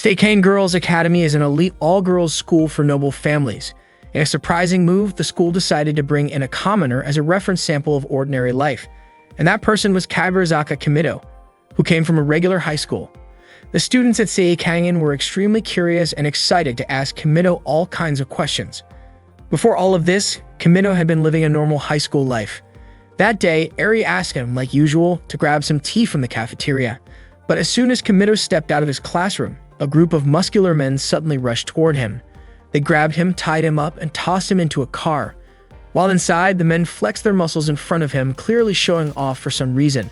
Seikane Girls Academy is an elite all-girls school for noble families. In a surprising move, the school decided to bring in a commoner as a reference sample of ordinary life, and that person was Kaburazaka Kimido, who came from a regular high school. The students at Seikane were extremely curious and excited to ask Kimido all kinds of questions. Before all of this, Kimido had been living a normal high school life. That day, Eri asked him, like usual, to grab some tea from the cafeteria. But as soon as Kimido stepped out of his classroom, a group of muscular men suddenly rushed toward him. They grabbed him, tied him up, and tossed him into a car. While inside, the men flexed their muscles in front of him, clearly showing off for some reason.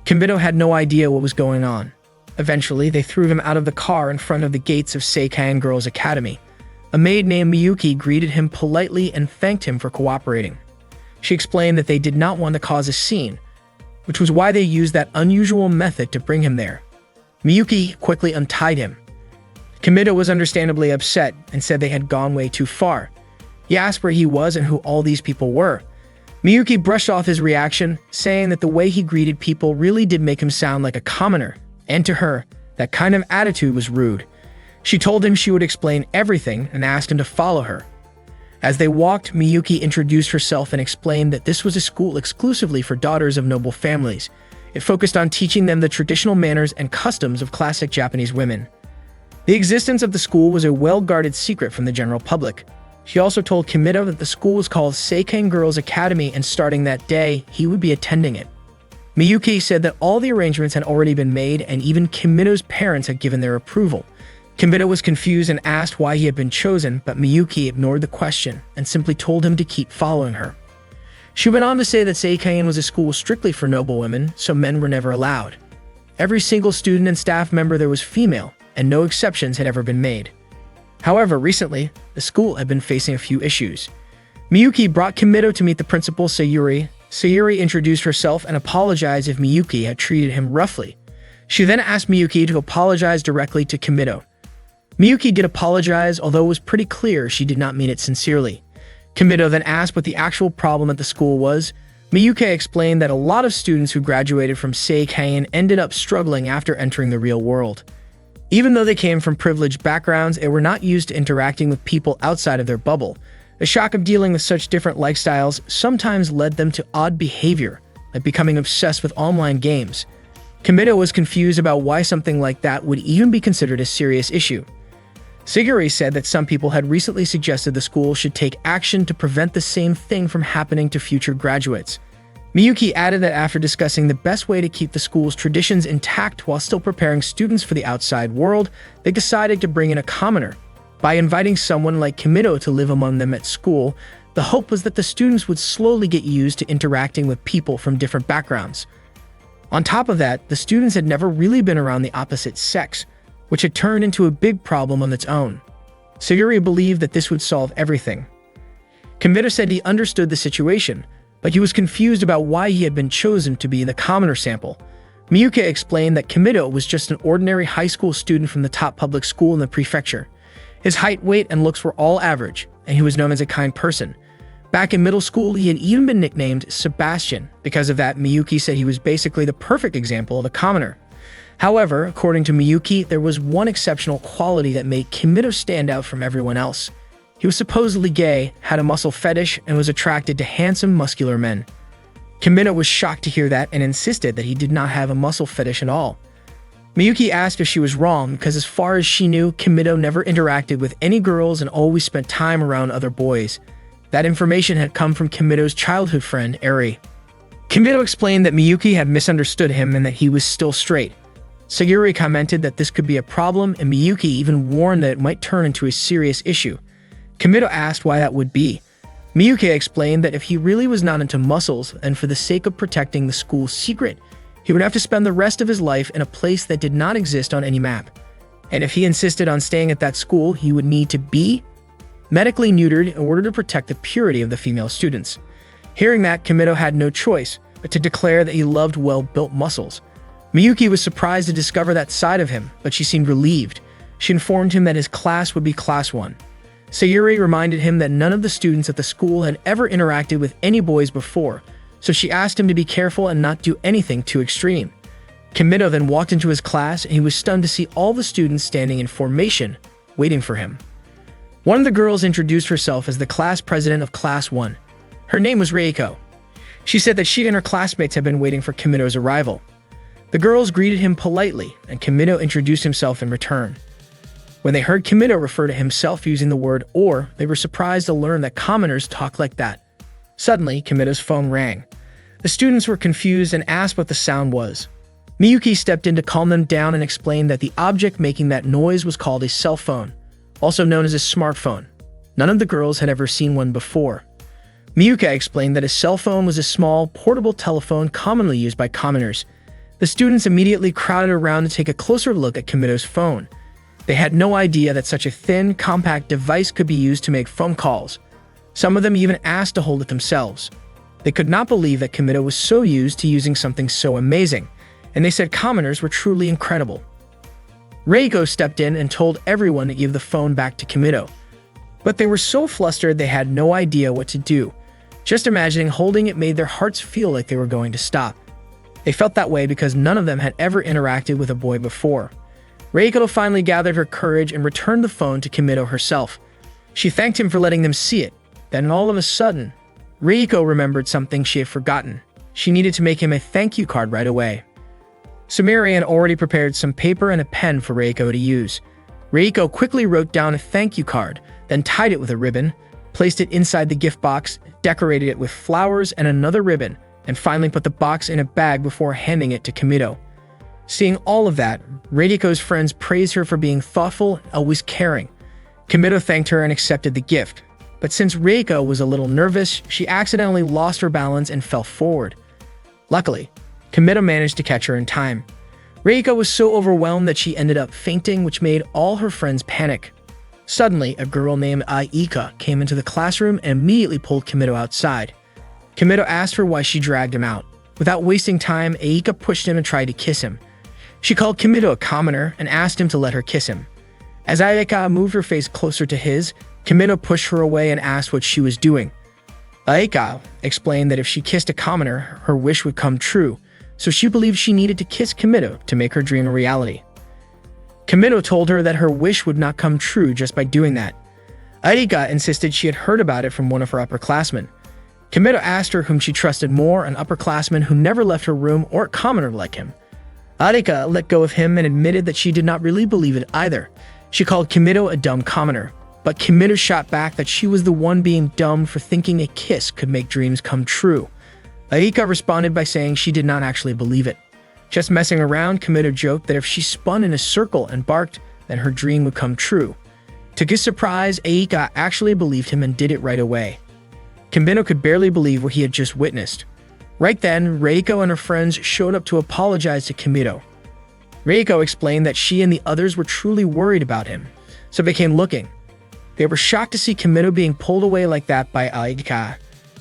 Kimido had no idea what was going on. Eventually, they threw him out of the car in front of the gates of Seikane Girls Academy. A maid named Miyuki greeted him politely and thanked him for cooperating. She explained that they did not want to cause a scene, which was why they used that unusual method to bring him there. Miyuki quickly untied him. Kimido was understandably upset and said they had gone way too far. He asked where he was and who all these people were. Miyuki brushed off his reaction, saying that the way he greeted people really did make him sound like a commoner, and to her, that kind of attitude was rude. She told him she would explain everything and asked him to follow her. As they walked, Miyuki introduced herself and explained that this was a school exclusively for daughters of noble families. It focused on teaching them the traditional manners and customs of classic Japanese women. The existence of the school was a well-guarded secret from the general public. She also told Kimido that the school was called Seikane Girls Academy, and starting that day, he would be attending it. Miyuki said that all the arrangements had already been made and even Kimido's parents had given their approval. Kimido was confused and asked why he had been chosen, but Miyuki ignored the question and simply told him to keep following her. She went on to say that Seikane was a school strictly for noble women, so men were never allowed. Every single student and staff member there was female, and no exceptions had ever been made. However, recently, the school had been facing a few issues. Miyuki brought Kimido to meet the principal, Sayuri. Sayuri introduced herself and apologized if Miyuki had treated him roughly. She then asked Miyuki to apologize directly to Kimido. Miyuki did apologize, although it was pretty clear she did not mean it sincerely. Kimido then asked what the actual problem at the school was. Miyuki explained that a lot of students who graduated from Seikane ended up struggling after entering the real world. Even though they came from privileged backgrounds, they were not used to interacting with people outside of their bubble. The shock of dealing with such different lifestyles sometimes led them to odd behavior, like becoming obsessed with online games. Kimido was confused about why something like that would even be considered a serious issue. Siguri said that some people had recently suggested the school should take action to prevent the same thing from happening to future graduates. Miyuki added that after discussing the best way to keep the school's traditions intact while still preparing students for the outside world, they decided to bring in a commoner. By inviting someone like Kimido to live among them at school, the hope was that the students would slowly get used to interacting with people from different backgrounds. On top of that, the students had never really been around the opposite sex, which had turned into a big problem on its own. Siguri believed that this would solve everything. Kimido said he understood the situation, but he was confused about why he had been chosen to be the commoner sample. Miyuki explained that Kimido was just an ordinary high school student from the top public school in the prefecture. His height, weight, and looks were all average, and he was known as a kind person. Back in middle school, he had even been nicknamed Sebastian. Because of that, Miyuki said he was basically the perfect example of a commoner. However, according to Miyuki, there was one exceptional quality that made Kimido stand out from everyone else. He was supposedly gay, had a muscle fetish, and was attracted to handsome, muscular men. Kimido was shocked to hear that and insisted that he did not have a muscle fetish at all. Miyuki asked if she was wrong because as far as she knew, Kimido never interacted with any girls and always spent time around other boys. That information had come from Kimido's childhood friend, Eri. Kimido explained that Miyuki had misunderstood him and that he was still straight. Siguri commented that this could be a problem, and Miyuki even warned that it might turn into a serious issue. Kimido asked why that would be. Miyuki explained that if he really was not into muscles, and for the sake of protecting the school's secret, he would have to spend the rest of his life in a place that did not exist on any map. And if he insisted on staying at that school, he would need to be medically neutered in order to protect the purity of the female students. Hearing that, Kimido had no choice but to declare that he loved well-built muscles. Miyuki was surprised to discover that side of him, but she seemed relieved. She informed him that his class would be Class 1. Sayuri reminded him that none of the students at the school had ever interacted with any boys before, so she asked him to be careful and not do anything too extreme. Kimido then walked into his class and he was stunned to see all the students standing in formation, waiting for him. One of the girls introduced herself as the class president of Class 1. Her name was Reiko. She said that she and her classmates had been waiting for Kimido's arrival. The girls greeted him politely, and Kimido introduced himself in return. When they heard Kimido refer to himself using the word "or," they were surprised to learn that commoners talk like that. Suddenly, Kimido's phone rang. The students were confused and asked what the sound was. Miyuki stepped in to calm them down and explained that the object making that noise was called a cell phone, also known as a smartphone. None of the girls had ever seen one before. Miyuki explained that a cell phone was a small, portable telephone commonly used by commoners. The students immediately crowded around to take a closer look at Kimido's phone. They had no idea that such a thin, compact device could be used to make phone calls. Some of them even asked to hold it themselves. They could not believe that Kimido was so used to using something so amazing, and they said commoners were truly incredible. Reiko stepped in and told everyone to give the phone back to Kimido. But they were so flustered they had no idea what to do. Just imagining holding it made their hearts feel like they were going to stop. They felt that way because none of them had ever interacted with a boy before. Reiko finally gathered her courage and returned the phone to Kimido herself. She thanked him for letting them see it. Then all of a sudden, Reiko remembered something she had forgotten. She needed to make him a thank you card right away. Sumire had already prepared some paper and a pen for Reiko to use. Reiko quickly wrote down a thank you card, then tied it with a ribbon, placed it inside the gift box, decorated it with flowers and another ribbon, and finally put the box in a bag before handing it to Kimido. Seeing all of that, Reiko's friends praised her for being thoughtful and always caring. Kimido thanked her and accepted the gift. But since Reiko was a little nervous, she accidentally lost her balance and fell forward. Luckily, Kimido managed to catch her in time. Reiko was so overwhelmed that she ended up fainting, which made all her friends panic. Suddenly, a girl named Aika came into the classroom and immediately pulled Kimido outside. Kimido asked her why she dragged him out. Without wasting time, Aika pushed him and tried to kiss him. She called Kimido a commoner and asked him to let her kiss him. As Aika moved her face closer to his, Kimido pushed her away and asked what she was doing. Aika explained that if she kissed a commoner, her wish would come true, so she believed she needed to kiss Kimido to make her dream a reality. Kimido told her that her wish would not come true just by doing that. Aika insisted she had heard about it from one of her upperclassmen. Kimido asked her whom she trusted more, an upperclassman who never left her room or a commoner like him. Aika let go of him and admitted that she did not really believe it either. She called Kimido a dumb commoner, but Kimido shot back that she was the one being dumb for thinking a kiss could make dreams come true. Aika responded by saying she did not actually believe it. Just messing around, Kimido joked that if she spun in a circle and barked, then her dream would come true. To his surprise, Aika actually believed him and did it right away. Kimido could barely believe what he had just witnessed. Right then, Reiko and her friends showed up to apologize to Kimido. Reiko explained that she and the others were truly worried about him, so they came looking. They were shocked to see Kimido being pulled away like that by Aika.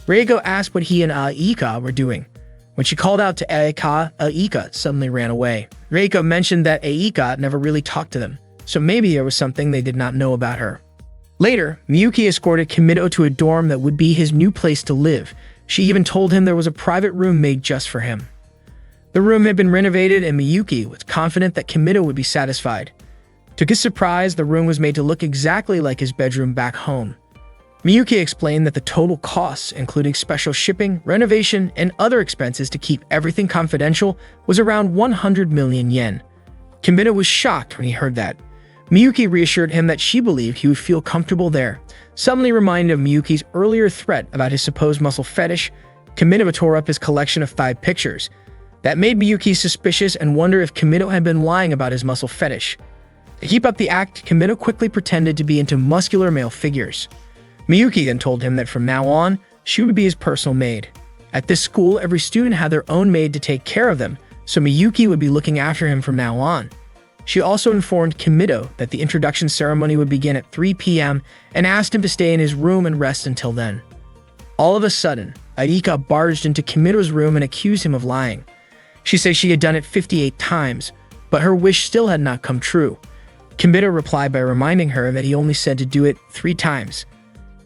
Reiko asked what he and Aika were doing. When she called out to Aika, Aika suddenly ran away. Reiko mentioned that Aika never really talked to them, so maybe there was something they did not know about her. Later, Miyuki escorted Kimido to a dorm that would be his new place to live. She even told him there was a private room made just for him. The room had been renovated and Miyuki was confident that Kimido would be satisfied. To his surprise, the room was made to look exactly like his bedroom back home. Miyuki explained that the total costs, including special shipping, renovation, and other expenses to keep everything confidential, was around 100 million yen. Kimido was shocked when he heard that. Miyuki reassured him that she believed he would feel comfortable there. Suddenly reminded of Miyuki's earlier threat about his supposed muscle fetish, Kimido tore up his collection of 5 pictures. That made Miyuki suspicious and wonder if Kimido had been lying about his muscle fetish. To keep up the act, Kimido quickly pretended to be into muscular male figures. Miyuki then told him that from now on, she would be his personal maid. At this school, every student had their own maid to take care of them, so Miyuki would be looking after him from now on. She also informed Kimido that the introduction ceremony would begin at 3 p.m. and asked him to stay in his room and rest until then. All of a sudden, Aika barged into Kimido's room and accused him of lying. She said she had done it 58 times, but her wish still had not come true. Kimido replied by reminding her that he only said to do it 3 times.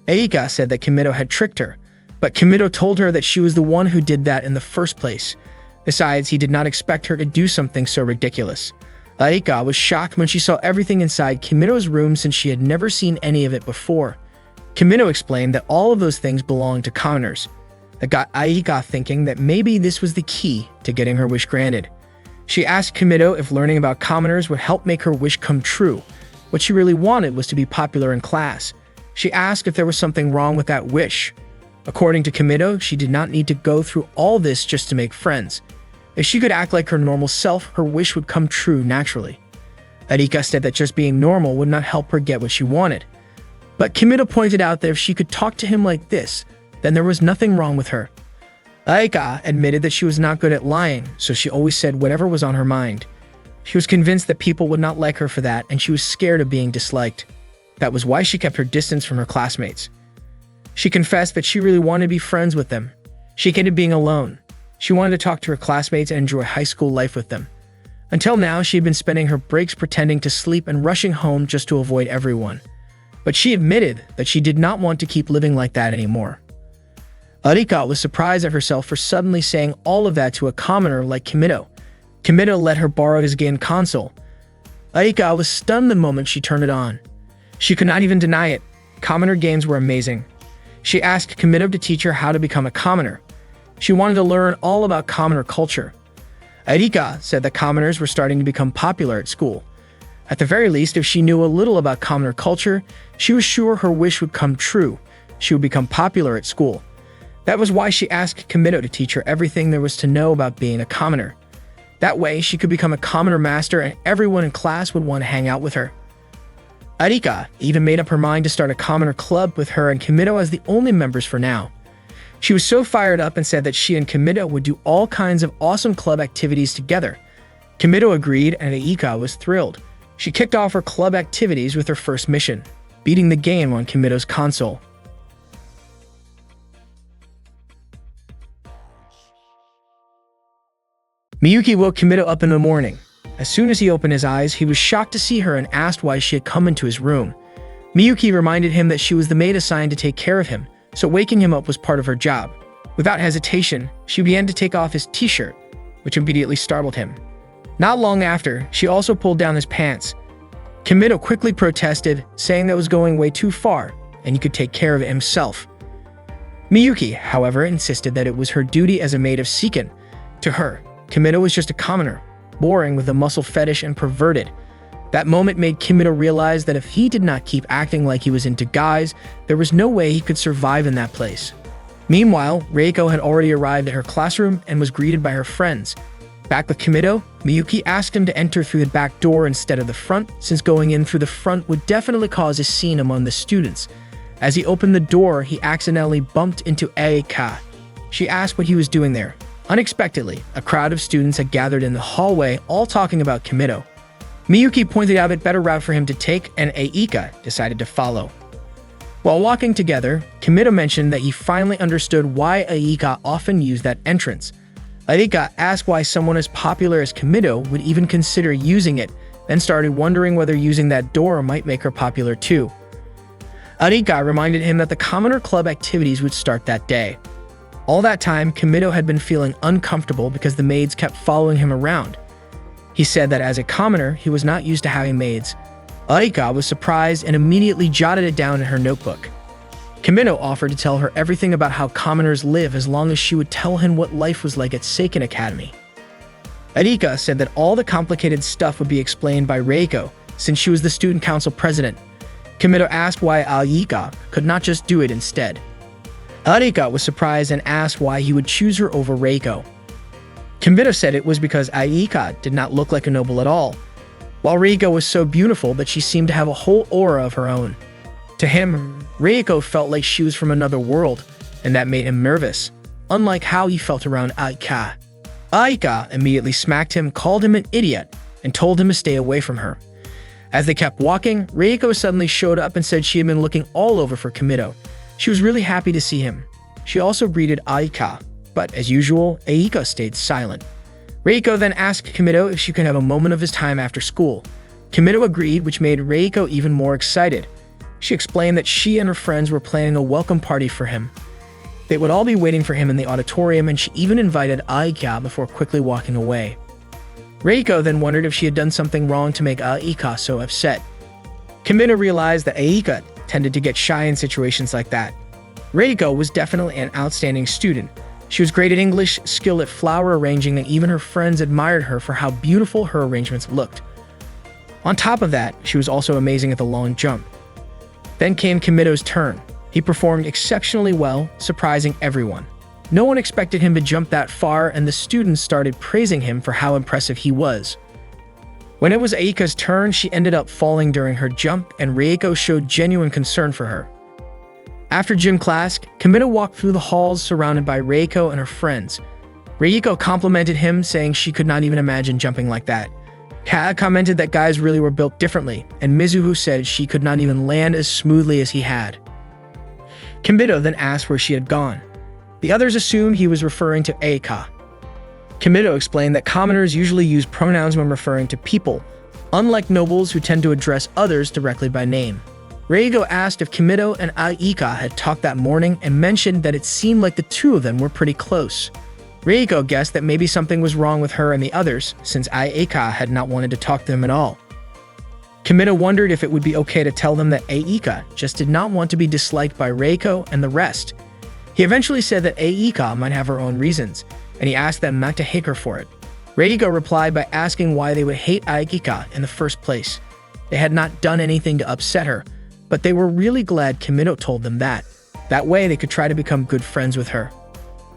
Aika said that Kimido had tricked her, but Kimido told her that she was the one who did that in the first place. Besides, he did not expect her to do something so ridiculous. Aika was shocked when she saw everything inside Kimito's room since she had never seen any of it before. Kimito explained that all of those things belonged to commoners. That got Aika thinking that maybe this was the key to getting her wish granted. She asked Kimito if learning about commoners would help make her wish come true. What she really wanted was to be popular in class. She asked if there was something wrong with that wish. According to Kimito, she did not need to go through all this just to make friends. If she could act like her normal self, her wish would come true naturally. Arika said that just being normal would not help her get what she wanted. But Kimito pointed out that if she could talk to him like this, then there was nothing wrong with her. Aika admitted that she was not good at lying, so she always said whatever was on her mind. She was convinced that people would not like her for that, and she was scared of being disliked. That was why she kept her distance from her classmates. She confessed that she really wanted to be friends with them. She hated being alone. She wanted to talk to her classmates and enjoy high school life with them. Until now, she had been spending her breaks pretending to sleep and rushing home just to avoid everyone. But she admitted that she did not want to keep living like that anymore. Arika was surprised at herself for suddenly saying all of that to a commoner like Kimito. Kimito let her borrow his game console. Arika was stunned the moment she turned it on. She could not even deny it. Commoner games were amazing. She asked Kimito to teach her how to become a commoner. She wanted to learn all about commoner culture. Arika said that commoners were starting to become popular at school. At the very least, if she knew a little about commoner culture, she was sure her wish would come true. She would become popular at school. That was why she asked Kimito to teach her everything there was to know about being a commoner. That way, she could become a commoner master and everyone in class would want to hang out with her. Arika even made up her mind to start a commoner club with her and Kimito as the only members for now. She was so fired up and said that she and Kimito would do all kinds of awesome club activities together. Kimito agreed and Aika was thrilled. She kicked off her club activities with her first mission, beating the game on Kimito's console. Miyuki woke Kimito up in the morning. As soon as he opened his eyes, he was shocked to see her and asked why she had come into his room. Miyuki reminded him that she was the maid assigned to take care of him, so waking him up was part of her job. Without hesitation, she began to take off his t-shirt, which immediately startled him. Not long after, she also pulled down his pants. Kimito quickly protested, saying that was going way too far, and he could take care of it himself. Miyuki, however, insisted that it was her duty as a maid of Seiken. To her, Kimito was just a commoner, boring with a muscle fetish and perverted. That moment made Kimito realize that if he did not keep acting like he was into guys, there was no way he could survive in that place. Meanwhile, Reiko had already arrived at her classroom and was greeted by her friends. Back with Kimito, Miyuki asked him to enter through the back door instead of the front, since going in through the front would definitely cause a scene among the students. As he opened the door, he accidentally bumped into Aika. She asked what he was doing there. Unexpectedly, a crowd of students had gathered in the hallway, all talking about Kimito. Miyuki pointed out a better route for him to take, and Aika decided to follow. While walking together, Kimito mentioned that he finally understood why Aika often used that entrance. Aika asked why someone as popular as Kimito would even consider using it, then started wondering whether using that door might make her popular too. Aika reminded him that the Commoner Club activities would start that day. All that time, Kimito had been feeling uncomfortable because the maids kept following him around. He said that as a commoner, he was not used to having maids. Aika was surprised and immediately jotted it down in her notebook. Kimito offered to tell her everything about how commoners live as long as she would tell him what life was like at Seiken Academy. Aika said that all the complicated stuff would be explained by Reiko, since she was the student council president. Kimito asked why Aika could not just do it instead. Aika was surprised and asked why he would choose her over Reiko. Kimito said it was because Aika did not look like a noble at all, while Reiko was so beautiful that she seemed to have a whole aura of her own. To him, Reiko felt like she was from another world, and that made him nervous, unlike how he felt around Aika. Aika immediately smacked him, called him an idiot, and told him to stay away from her. As they kept walking, Reiko suddenly showed up and said she had been looking all over for Kimito. She was really happy to see him. She also greeted Aika, but as usual, Aika stayed silent. Reiko then asked Kimito if she could have a moment of his time after school. Kimito agreed, which made Reiko even more excited. She explained that she and her friends were planning a welcome party for him. They would all be waiting for him in the auditorium, and she even invited Aika before quickly walking away. Reiko then wondered if she had done something wrong to make Aika so upset. Kimito realized that Aika tended to get shy in situations like that. Reiko was definitely an outstanding student. She was great at English, skilled at flower arranging, and even her friends admired her for how beautiful her arrangements looked. On top of that, she was also amazing at the long jump. Then came Kimito's turn. He performed exceptionally well, surprising everyone. No one expected him to jump that far, and the students started praising him for how impressive he was. When it was Aika's turn, she ended up falling during her jump, and Reiko showed genuine concern for her. After gym class, Kimito walked through the halls surrounded by Reiko and her friends. Reiko complimented him, saying she could not even imagine jumping like that. Kaa commented that guys really were built differently, and Mizuho said she could not even land as smoothly as he had. Kimito then asked where she had gone. The others assumed he was referring to Aika. Kimito explained that commoners usually use pronouns when referring to people, unlike nobles who tend to address others directly by name. Reiko asked if Kimito and Aika had talked that morning and mentioned that it seemed like the two of them were pretty close. Reiko guessed that maybe something was wrong with her and the others, since Aika had not wanted to talk to them at all. Kimito wondered if it would be okay to tell them that Aika just did not want to be disliked by Reiko and the rest. He eventually said that Aika might have her own reasons, and he asked them not to hate her for it. Reiko replied by asking why they would hate Aika in the first place. They had not done anything to upset her, but they were really glad Kimito told them that. That way they could try to become good friends with her.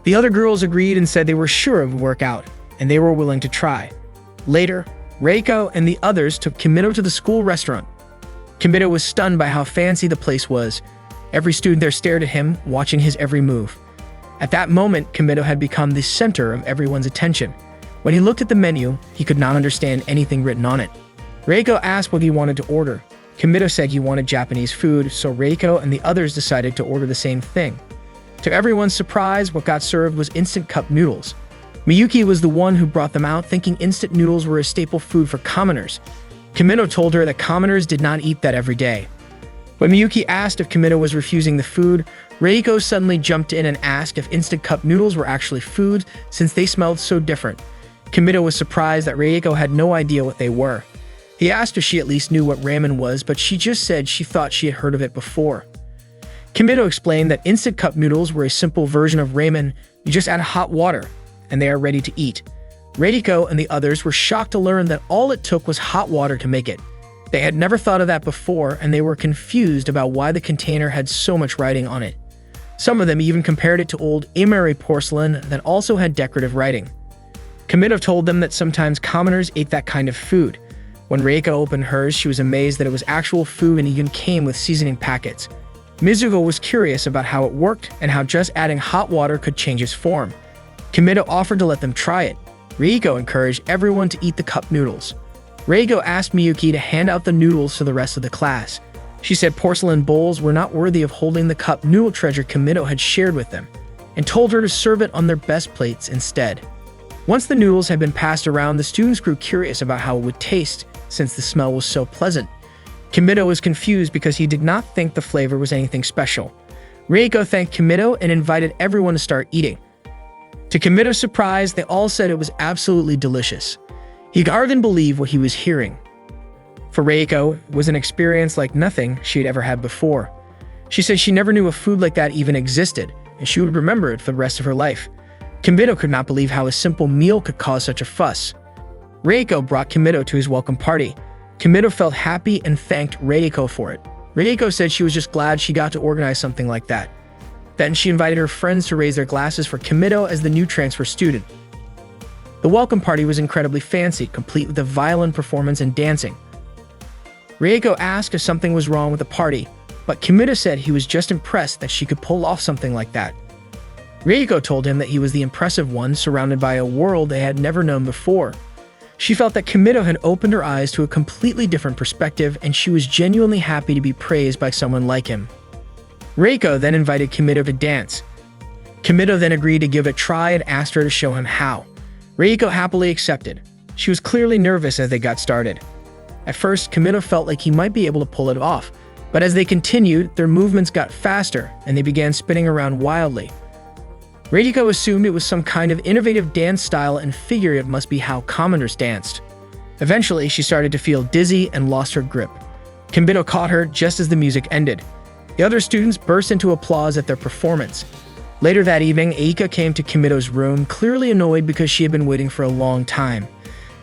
The other girls agreed and said they were sure it would work out, and they were willing to try. Later, Reiko and the others took Kimito to the school restaurant. Kimito was stunned by how fancy the place was. Every student there stared at him, watching his every move. At that moment, Kimito had become the center of everyone's attention. When he looked at the menu, he could not understand anything written on it. Reiko asked what he wanted to order. Kimito said he wanted Japanese food, so Reiko and the others decided to order the same thing. To everyone's surprise, what got served was instant cup noodles. Miyuki was the one who brought them out, thinking instant noodles were a staple food for commoners. Kimito told her that commoners did not eat that every day. When Miyuki asked if Kimito was refusing the food, Reiko suddenly jumped in and asked if instant cup noodles were actually food, since they smelled so different. Kimito was surprised that Reiko had no idea what they were. He asked if she at least knew what ramen was, but she just said she thought she had heard of it before. Kimito explained that instant cup noodles were a simple version of ramen. You just add hot water, and they are ready to eat. Reiko and the others were shocked to learn that all it took was hot water to make it. They had never thought of that before, and they were confused about why the container had so much writing on it. Some of them even compared it to old Imari porcelain that also had decorative writing. Kimito told them that sometimes commoners ate that kind of food. When Reiko opened hers, she was amazed that it was actual food and even came with seasoning packets. Mizuho was curious about how it worked and how just adding hot water could change its form. Kimito offered to let them try it. Reiko encouraged everyone to eat the cup noodles. Reiko asked Miyuki to hand out the noodles to the rest of the class. She said porcelain bowls were not worthy of holding the cup noodle treasure Kimito had shared with them, and told her to serve it on their best plates instead. Once the noodles had been passed around, the students grew curious about how it would taste, since the smell was so pleasant. Kimito was confused because he did not think the flavor was anything special. Reiko thanked Kimito and invited everyone to start eating. To Kimito's surprise, they all said it was absolutely delicious. He hardly believed what he was hearing. For Reiko, it was an experience like nothing she had ever had before. She said she never knew a food like that even existed, and she would remember it for the rest of her life. Kimito could not believe how a simple meal could cause such a fuss. Reiko brought Kimito to his welcome party. Kimito felt happy and thanked Reiko for it. Reiko said she was just glad she got to organize something like that. Then she invited her friends to raise their glasses for Kimito as the new transfer student. The welcome party was incredibly fancy, complete with a violin performance and dancing. Reiko asked if something was wrong with the party, but Kimito said he was just impressed that she could pull off something like that. Reiko told him that he was the impressive one, surrounded by a world they had never known before. She felt that Kimito had opened her eyes to a completely different perspective, and she was genuinely happy to be praised by someone like him. Reiko then invited Kimito to dance. Kimito then agreed to give it a try and asked her to show him how. Reiko happily accepted. She was clearly nervous as they got started. At first, Kimito felt like he might be able to pull it off, but as they continued, their movements got faster and they began spinning around wildly. Reiko assumed it was some kind of innovative dance style and figured it must be how commoners danced. Eventually, she started to feel dizzy and lost her grip. Kimido caught her just as the music ended. The other students burst into applause at their performance. Later that evening, Aika came to Kimido's room, clearly annoyed because she had been waiting for a long time.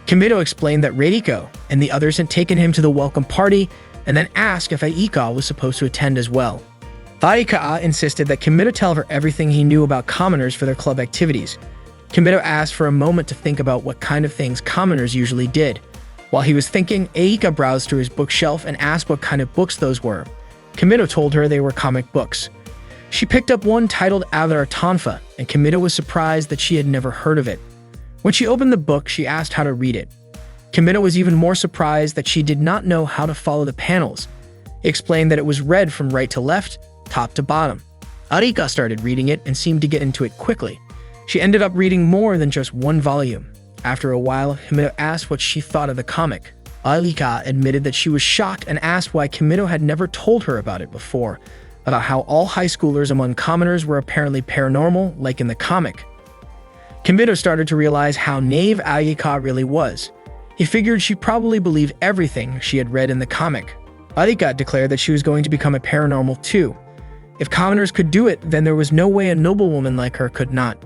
Kimido explained that Reiko and the others had taken him to the welcome party and then asked if Aika was supposed to attend as well. Aika insisted that Kimido tell her everything he knew about commoners for their club activities. Kimido asked for a moment to think about what kind of things commoners usually did. While he was thinking, Aika browsed through his bookshelf and asked what kind of books those were. Kimido told her they were comic books. She picked up one titled Avatar Tonfa, and Kimido was surprised that she had never heard of it. When she opened the book, she asked how to read it. Kimido was even more surprised that she did not know how to follow the panels. He explained that it was read from right to left, top to bottom. Arika started reading it and seemed to get into it quickly. She ended up reading more than just one volume. After a while, Kimido asked what she thought of the comic. Arika admitted that she was shocked and asked why Kimido had never told her about it before, about how all high schoolers among commoners were apparently paranormal, like in the comic. Kimido started to realize how naive Arika really was. He figured she probably believed everything she had read in the comic. Arika declared that she was going to become a paranormal too. If commoners could do it, then there was no way a noblewoman like her could not.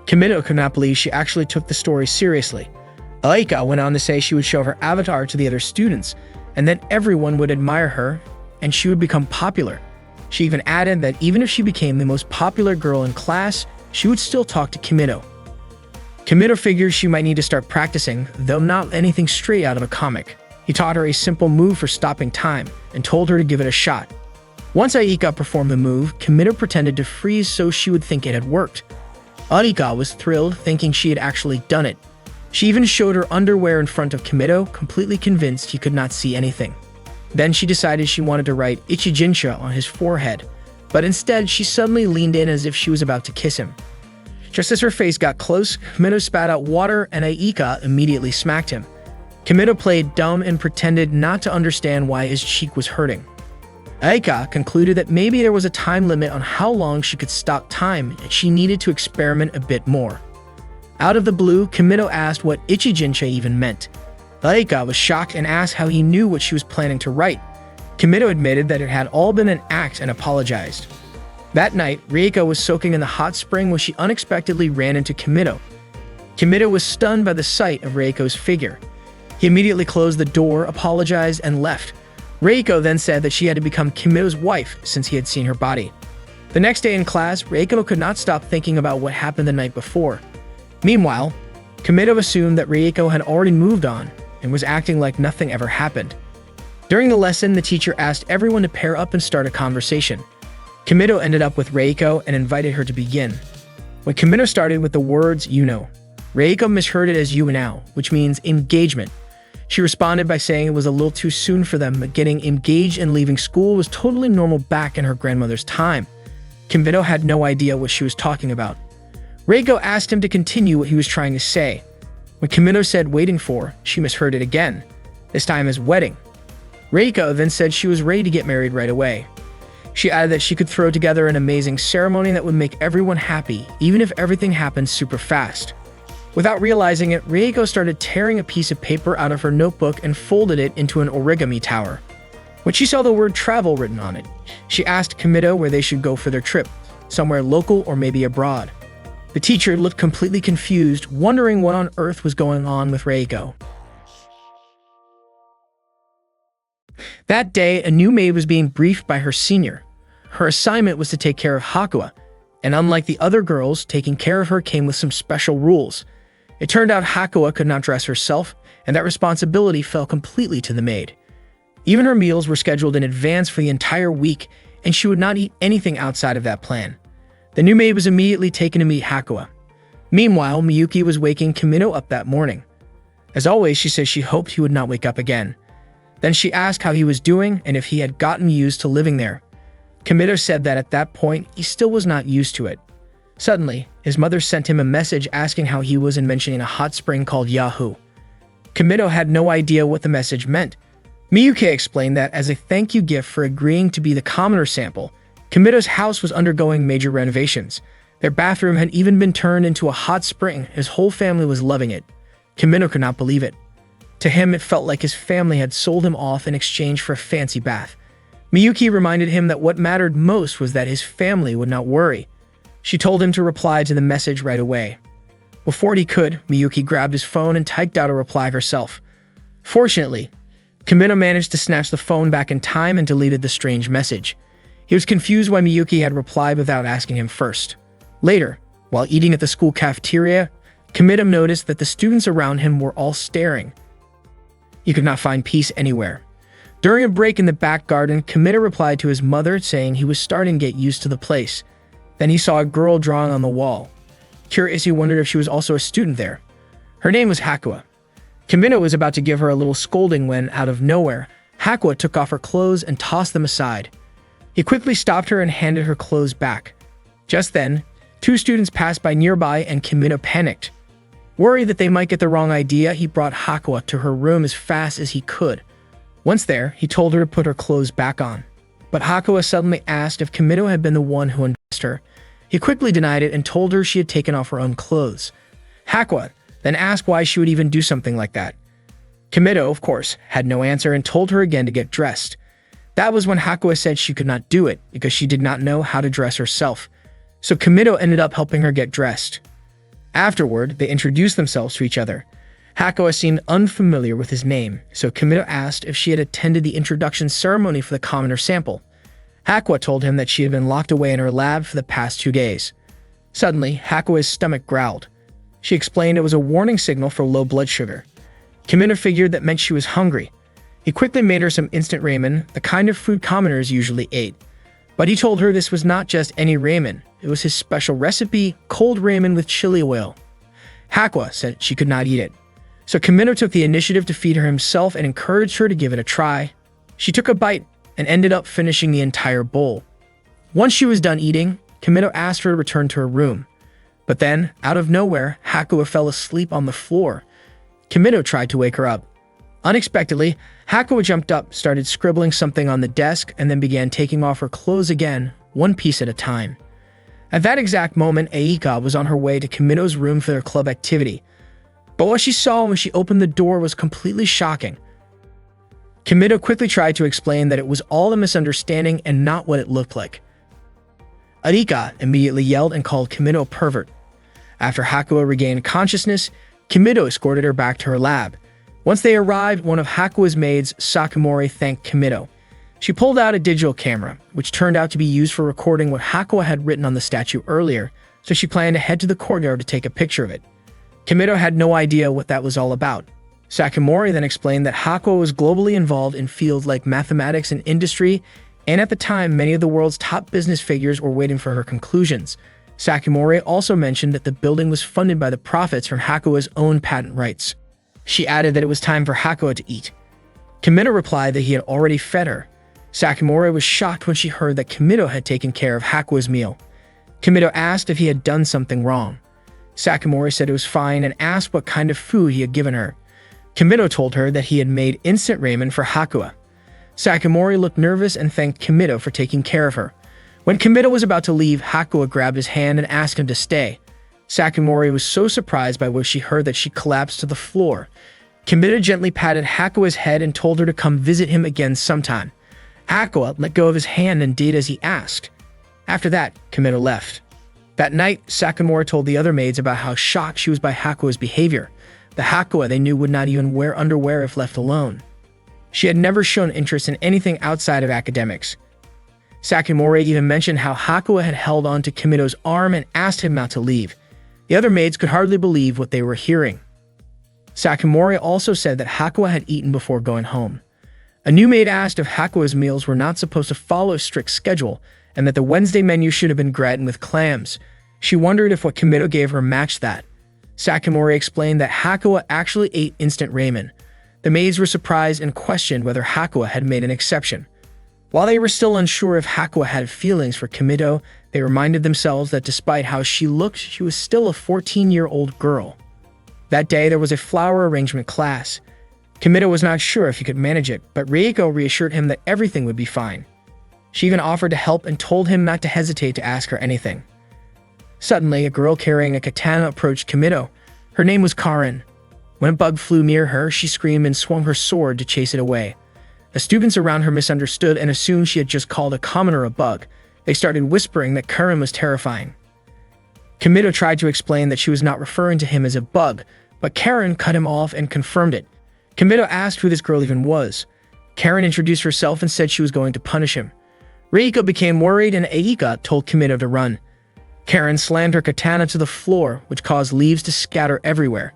Kimido could not believe she actually took the story seriously. Aika went on to say she would show her avatar to the other students, and then everyone would admire her, and she would become popular. She even added that even if she became the most popular girl in class, she would still talk to Kimido. Kimido figured she might need to start practicing, though not anything straight out of a comic. He taught her a simple move for stopping time, and told her to give it a shot. Once Aika performed the move, Kimido pretended to freeze so she would think it had worked. Arika was thrilled, thinking she had actually done it. She even showed her underwear in front of Kimido, completely convinced he could not see anything. Then she decided she wanted to write Ichijinsha on his forehead, but instead she suddenly leaned in as if she was about to kiss him. Just as her face got close, Kimido spat out water and Aika immediately smacked him. Kimido played dumb and pretended not to understand why his cheek was hurting. Aika concluded that maybe there was a time limit on how long she could stop time and she needed to experiment a bit more. Out of the blue, Kimido asked what Ichijinsha even meant. Aika was shocked and asked how he knew what she was planning to write. Kimido admitted that it had all been an act and apologized. That night, Reiko was soaking in the hot spring when she unexpectedly ran into Kimido. Kimido was stunned by the sight of Reiko's figure. He immediately closed the door, apologized, and left. Reiko then said that she had to become Kimido's wife since he had seen her body. The next day in class, Reiko could not stop thinking about what happened the night before. Meanwhile, Kimido assumed that Reiko had already moved on and was acting like nothing ever happened. During the lesson, the teacher asked everyone to pair up and start a conversation. Kimido ended up with Reiko and invited her to begin. When Kimido started with the words, "you know," Reiko misheard it as "you now," which means engagement. She responded by saying it was a little too soon for them, but getting engaged and leaving school was totally normal back in her grandmother's time. Kimido had no idea what she was talking about. Reiko asked him to continue what he was trying to say. When Kimido said waiting for, she misheard it again, this time as wedding. Reiko then said she was ready to get married right away. She added that she could throw together an amazing ceremony that would make everyone happy, even if everything happened super fast. Without realizing it, Reiko started tearing a piece of paper out of her notebook and folded it into an origami tower. When she saw the word travel written on it, she asked Kimido where they should go for their trip, somewhere local or maybe abroad. The teacher looked completely confused, wondering what on earth was going on with Reiko. That day, a new maid was being briefed by her senior. Her assignment was to take care of Hakua, and unlike the other girls, taking care of her came with some special rules. It turned out Hakua could not dress herself, and that responsibility fell completely to the maid. Even her meals were scheduled in advance for the entire week, and she would not eat anything outside of that plan. The new maid was immediately taken to meet Hakua. Meanwhile, Miyuki was waking Kimido up that morning. As always, she said she hoped he would not wake up again. Then she asked how he was doing and if he had gotten used to living there. Kimido said that at that point, he still was not used to it. Suddenly, his mother sent him a message asking how he was and mentioning a hot spring called Yahoo. Kimido had no idea what the message meant. Miyuki explained that as a thank you gift for agreeing to be the commoner sample, Kimido's house was undergoing major renovations. Their bathroom had even been turned into a hot spring. His whole family was loving it. Kimino could not believe it. To him, it felt like his family had sold him off in exchange for a fancy bath. Miyuki reminded him that what mattered most was that his family would not worry. She told him to reply to the message right away. Before he could, Miyuki grabbed his phone and typed out a reply herself. Fortunately, Kimino managed to snatch the phone back in time and deleted the strange message. He was confused why Miyuki had replied without asking him first. Later, while eating at the school cafeteria, Kimino noticed that the students around him were all staring. He could not find peace anywhere. During a break in the back garden, Kimino replied to his mother saying he was starting to get used to the place. Then he saw a girl drawing on the wall. Curious, he wondered if she was also a student there. Her name was Hakuya. Kimino was about to give her a little scolding when, out of nowhere, Hakuya took off her clothes and tossed them aside. He quickly stopped her and handed her clothes back. Just then, two students passed by nearby and Kimino panicked. Worried that they might get the wrong idea, he brought Hakuya to her room as fast as he could. Once there, he told her to put her clothes back on. But Hakuya suddenly asked if Kimino had been the one who undressed her. He quickly denied it and told her she had taken off her own clothes. Hakuya then asked why she would even do something like that. Kimino, of course, had no answer and told her again to get dressed. That was when Hakuya said she could not do it because she did not know how to dress herself. So Kimino ended up helping her get dressed. Afterward, they introduced themselves to each other. Hakuya seemed unfamiliar with his name, so Kimino asked if she had attended the introduction ceremony for the commoner sample. Hakuya told him that she had been locked away in her lab for the past 2 days. Suddenly, Hakuya's stomach growled. She explained it was a warning signal for low blood sugar. Kimino figured that meant she was hungry. He quickly made her some instant ramen, the kind of food commoners usually ate. But he told her this was not just any ramen, it was his special recipe, cold ramen with chili oil. Hakuya said she could not eat it. So Kimino took the initiative to feed her himself and encouraged her to give it a try. She took a bite and ended up finishing the entire bowl. Once she was done eating, Kimino asked her to return to her room. But then, out of nowhere, Hakuya fell asleep on the floor. Kimino tried to wake her up. Unexpectedly, Hakuya jumped up, started scribbling something on the desk, and then began taking off her clothes again, one piece at a time. At that exact moment, Aika was on her way to Kimino's room for their club activity. But what she saw when she opened the door was completely shocking. Kimino quickly tried to explain that it was all a misunderstanding and not what it looked like. Arika immediately yelled and called Kimino a pervert. After Hakuya regained consciousness, Kimino escorted her back to her lab. Once they arrived, one of Hakuya's maids, Sakamori, thanked Kimino. She pulled out a digital camera, which turned out to be used for recording what Hakuya had written on the statue earlier, so she planned to head to the courtyard to take a picture of it. Kimino had no idea what that was all about. Sakamori then explained that Hakuya was globally involved in fields like mathematics and industry, and at the time, many of the world's top business figures were waiting for her conclusions. Sakamori also mentioned that the building was funded by the profits from Hakuya's own patent rights. She added that it was time for Hakuya to eat. Kimino replied that he had already fed her. Sakamori was shocked when she heard that Kimino had taken care of Hakuya's meal. Kimino asked if he had done something wrong. Sakamori said it was fine and asked what kind of food he had given her. Kimino told her that he had made instant ramen for Hakuya. Sakamori looked nervous and thanked Kimino for taking care of her. When Kimino was about to leave, Hakuya grabbed his hand and asked him to stay. Sakamori was so surprised by what she heard that she collapsed to the floor. Kimino gently patted Hakuya's head and told her to come visit him again sometime. Hakuya let go of his hand and did as he asked. After that, Kimino left. That night, Sakamori told the other maids about how shocked she was by Hakuya's behavior. The Hakuya they knew would not even wear underwear if left alone. She had never shown interest in anything outside of academics. Sakamori even mentioned how Hakuya had held on to Kimino's arm and asked him not to leave. The other maids could hardly believe what they were hearing. Sakamori also said that Hakuya had eaten before going home. A new maid asked if Hakuya's meals were not supposed to follow a strict schedule and that the Wednesday menu should have been gratin with clams. She wondered if what Kimino gave her matched that. Sakamori explained that Hakuya actually ate instant ramen. The maids were surprised and questioned whether Hakuya had made an exception. While they were still unsure if Hakuya had feelings for Kimino, they reminded themselves that despite how she looked, she was still a 14-year-old girl. That day, there was a flower arrangement class. Kimino was not sure if he could manage it, but Reiko reassured him that everything would be fine. She even offered to help and told him not to hesitate to ask her anything. Suddenly, a girl carrying a katana approached Kimito. Her name was Karin. When a bug flew near her, she screamed and swung her sword to chase it away. The students around her misunderstood and assumed she had just called a commoner a bug. They started whispering that Karin was terrifying. Kimito tried to explain that she was not referring to him as a bug, but Karin cut him off and confirmed it. Kimito asked who this girl even was. Karin introduced herself and said she was going to punish him. Reiko became worried and Aika told Kimito to run. Karin slammed her katana to the floor, which caused leaves to scatter everywhere.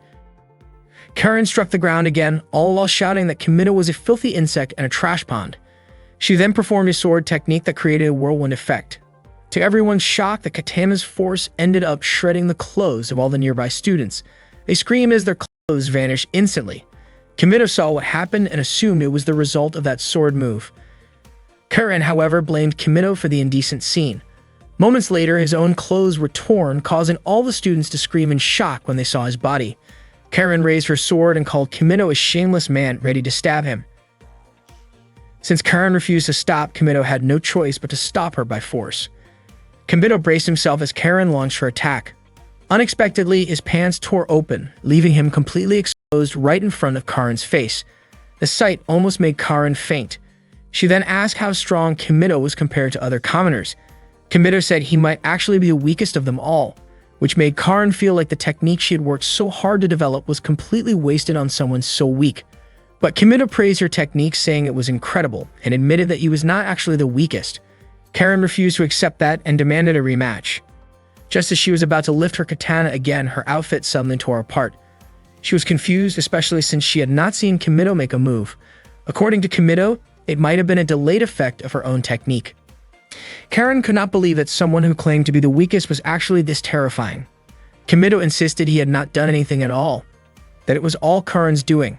Karin struck the ground again, all while shouting that Kimito was a filthy insect and a trash pond. She then performed a sword technique that created a whirlwind effect. To everyone's shock, the katana's force ended up shredding the clothes of all the nearby students. They screamed as their clothes vanished instantly. Kimito saw what happened and assumed it was the result of that sword move. Karin, however, blamed Kimito for the indecent scene. Moments later, his own clothes were torn, causing all the students to scream in shock when they saw his body. Karin raised her sword and called Kimito a shameless man ready to stab him. Since Karin refused to stop, Kimito had no choice but to stop her by force. Kimito braced himself as Karin launched her attack. Unexpectedly, his pants tore open, leaving him completely exposed right in front of Karin's face. The sight almost made Karin faint. She then asked how strong Kimito was compared to other commoners. Kimito said he might actually be the weakest of them all, which made Karin feel like the technique she had worked so hard to develop was completely wasted on someone so weak. But Kimito praised her technique, saying it was incredible, and admitted that he was not actually the weakest. Karin refused to accept that and demanded a rematch. Just as she was about to lift her katana again, her outfit suddenly tore apart. She was confused, especially since she had not seen Kimito make a move. According to Kimito, it might have been a delayed effect of her own technique. Karin could not believe that someone who claimed to be the weakest was actually this terrifying. Kimito insisted he had not done anything at all, that it was all Karin's doing.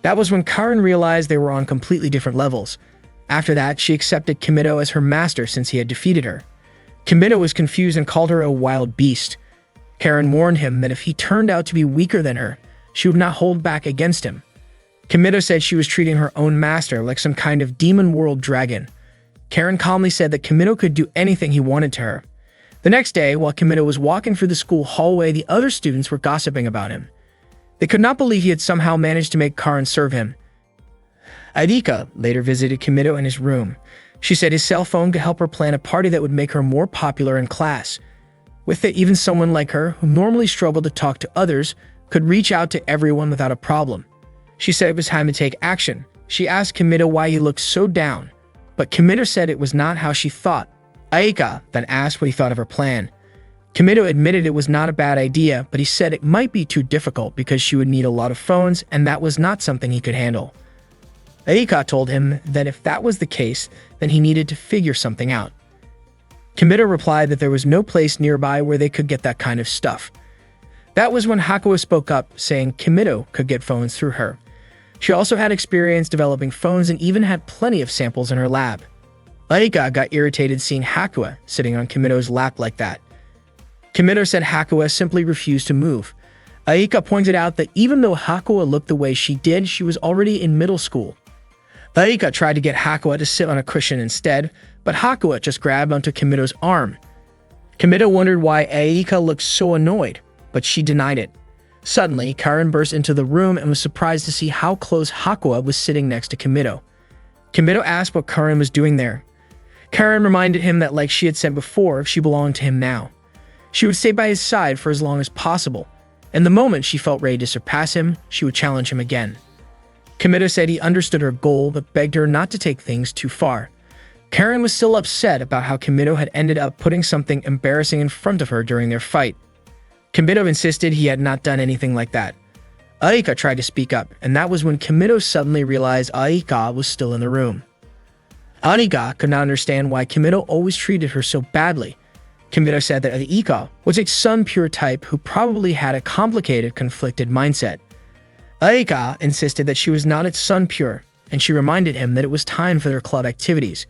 That was when Karin realized they were on completely different levels. After that, she accepted Kimito as her master since he had defeated her. Kimito was confused and called her a wild beast. Karin warned him that if he turned out to be weaker than her, she would not hold back against him. Kimito said she was treating her own master like some kind of demon world dragon. Karin calmly said that Kimito could do anything he wanted to her. The next day, while Kimito was walking through the school hallway, the other students were gossiping about him. They could not believe he had somehow managed to make Karin serve him. Aika later visited Kimito in his room. She said his cell phone could help her plan a party that would make her more popular in class. With it, even someone like her, who normally struggled to talk to others, could reach out to everyone without a problem. She said it was time to take action. She asked Kimito why he looked so down, but Kimito said it was not how she thought. Aika then asked what he thought of her plan. Kimito admitted it was not a bad idea, but he said it might be too difficult because she would need a lot of phones, and that was not something he could handle. Aika told him that if that was the case, then he needed to figure something out. Kimito replied that there was no place nearby where they could get that kind of stuff. That was when Hakuya spoke up, saying Kimito could get phones through her. She also had experience developing phones and even had plenty of samples in her lab. Aika got irritated seeing Hakuya sitting on Kimito's lap like that. Kimito said Hakuya simply refused to move. Aika pointed out that even though Hakuya looked the way she did, she was already in middle school. Aika tried to get Hakuya to sit on a cushion instead, but Hakuya just grabbed onto Kimito's arm. Kimito wondered why Aika looked so annoyed, but she denied it. Suddenly, Karin burst into the room and was surprised to see how close Hakuya was sitting next to Kimito. Kimito asked what Karin was doing there. Karin reminded him that, like she had said before, she belonged to him now. She would stay by his side for as long as possible, and the moment she felt ready to surpass him, she would challenge him again. Kimito said he understood her goal, but begged her not to take things too far. Karin was still upset about how Kimito had ended up putting something embarrassing in front of her during their fight. Kimito insisted he had not done anything like that. Aika tried to speak up, and that was when Kimito suddenly realized Aika was still in the room. Aika could not understand why Kimito always treated her so badly. Kimito said that Aika was a Sun Pure type who probably had a complicated, conflicted mindset. Aika insisted that she was not its Sun Pure, and she reminded him that it was time for their club activities.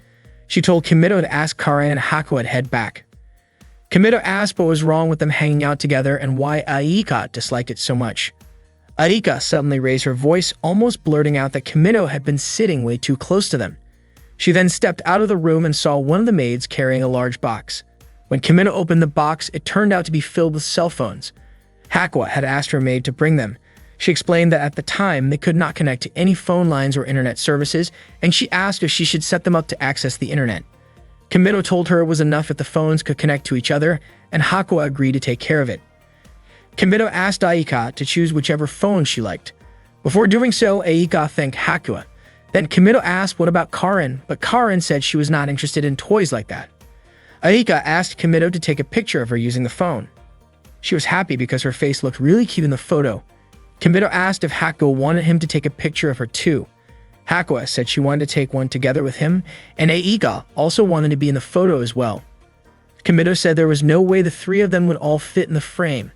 She told Kimito to ask Karin and Hakuya to head back. Kimito asked what was wrong with them hanging out together and why Aika disliked it so much. Aika suddenly raised her voice, almost blurting out that Kimito had been sitting way too close to them. She then stepped out of the room and saw one of the maids carrying a large box. When Kimino opened the box, it turned out to be filled with cell phones. Hakuya had asked her maid to bring them. She explained that at the time, they could not connect to any phone lines or internet services, and she asked if she should set them up to access the internet. Kimino told her it was enough if the phones could connect to each other, and Hakuya agreed to take care of it. Kimino asked Aika to choose whichever phone she liked. Before doing so, Aika thanked Hakuya. Then Kimino asked what about Karin, but Karin said she was not interested in toys like that. Aika asked Kimino to take a picture of her using the phone. She was happy because her face looked really cute in the photo. Kimino asked if Hakuya wanted him to take a picture of her too. Hakuya said she wanted to take one together with him, and Aika also wanted to be in the photo as well. Kimino said there was no way the three of them would all fit in the frame.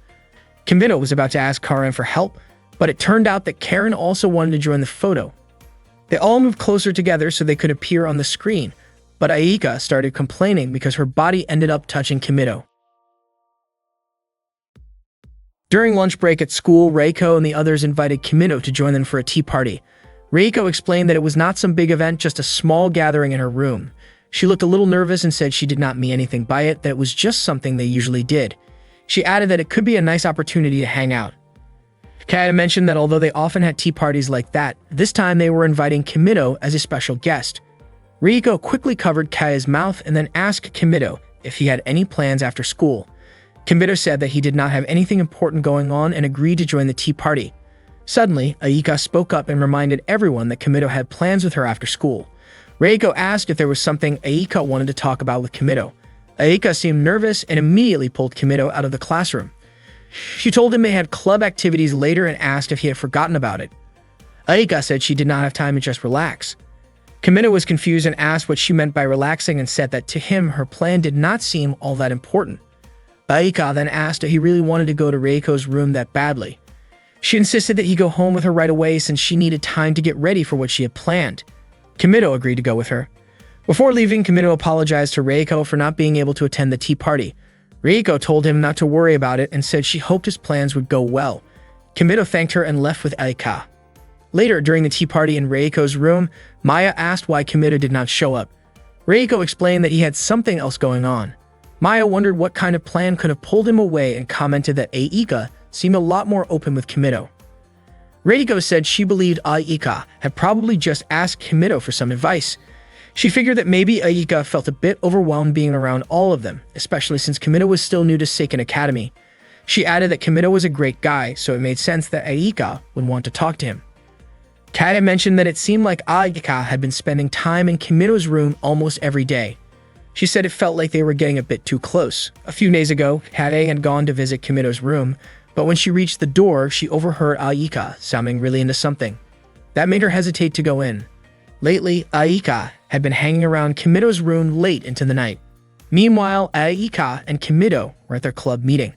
Kimino was about to ask Karin for help, but it turned out that Karin also wanted to join the photo. They all moved closer together so they could appear on the screen, but Aika started complaining because her body ended up touching Kimino. During lunch break at school, Reiko and the others invited Kimino to join them for a tea party. Reiko explained that it was not some big event, just a small gathering in her room. She looked a little nervous and said she did not mean anything by it, that it was just something they usually did. She added that it could be a nice opportunity to hang out. Kaya mentioned that although they often had tea parties like that, this time they were inviting Kimino as a special guest. Reiko quickly covered Kaya's mouth and then asked Kimino if he had any plans after school. Kimino said that he did not have anything important going on and agreed to join the tea party. Suddenly, Aika spoke up and reminded everyone that Kimino had plans with her after school. Reiko asked if there was something Aika wanted to talk about with Kimino. Aika seemed nervous and immediately pulled Kimino out of the classroom. She told him they had club activities later and asked if he had forgotten about it. Aika said she did not have time to just relax. Kimino was confused and asked what she meant by relaxing and said that to him her plan did not seem all that important. Aika then asked if he really wanted to go to Reiko's room that badly. She insisted that he go home with her right away since she needed time to get ready for what she had planned. Kimino agreed to go with her. Before leaving, Kimino apologized to Reiko for not being able to attend the tea party. Reiko told him not to worry about it and said she hoped his plans would go well. Kimino thanked her and left with Aika. Later, during the tea party in Reiko's room, Maya asked why Kimino did not show up. Reiko explained that he had something else going on. Maya wondered what kind of plan could have pulled him away and commented that Aika seemed a lot more open with Kimino. Reiko said she believed Aika had probably just asked Kimino for some advice. She figured that maybe Aika felt a bit overwhelmed being around all of them, especially since Kimino was still new to Seiken Academy. She added that Kimino was a great guy, so it made sense that Aika would want to talk to him. Kata mentioned that it seemed like Aika had been spending time in Kimino's room almost every day. She said it felt like they were getting a bit too close. A few days ago, Kata had gone to visit Kimino's room, but when she reached the door, she overheard Aika sounding really into something. That made her hesitate to go in. Lately, Aika had been hanging around Kimino's room late into the night. Meanwhile, Aika and Kimino were at their club meeting.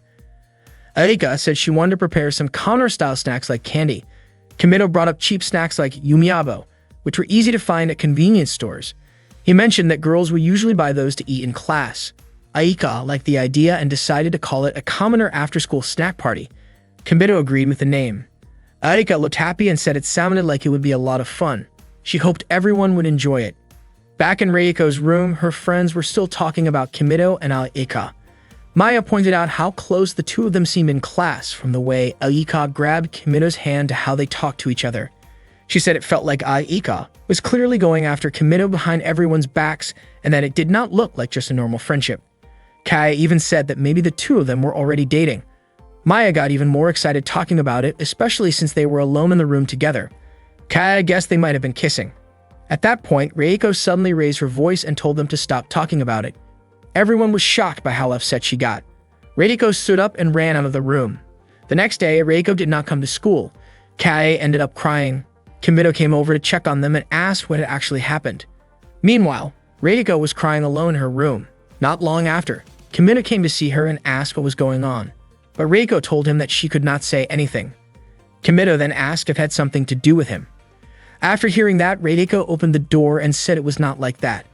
Aika said she wanted to prepare some Connor-style snacks like candy. Kimino brought up cheap snacks like yumiabo, which were easy to find at convenience stores. He mentioned that girls would usually buy those to eat in class. Aika liked the idea and decided to call it a commoner after-school snack party. Kimino agreed with the name. Aika looked happy and said it sounded like it would be a lot of fun. She hoped everyone would enjoy it. Back in Reiko's room, her friends were still talking about Kimino and Aika. Maya pointed out how close the two of them seemed in class, from the way Aika grabbed Kimino's hand to how they talked to each other. She said it felt like Aika was clearly going after Kimino behind everyone's backs and that it did not look like just a normal friendship. Kai even said that maybe the two of them were already dating. Maya got even more excited talking about it, especially since they were alone in the room together. Kai guessed they might have been kissing. At that point, Reiko suddenly raised her voice and told them to stop talking about it. Everyone was shocked by how upset she got. Reiko stood up and ran out of the room. The next day, Reiko did not come to school. Kai ended up crying. Kimino came over to check on them and asked what had actually happened. Meanwhile, Reiko was crying alone in her room. Not long after, Kimino came to see her and asked what was going on, but Reiko told him that she could not say anything. Kimino then asked if it had something to do with him. After hearing that, Reiko opened the door and said it was not like that.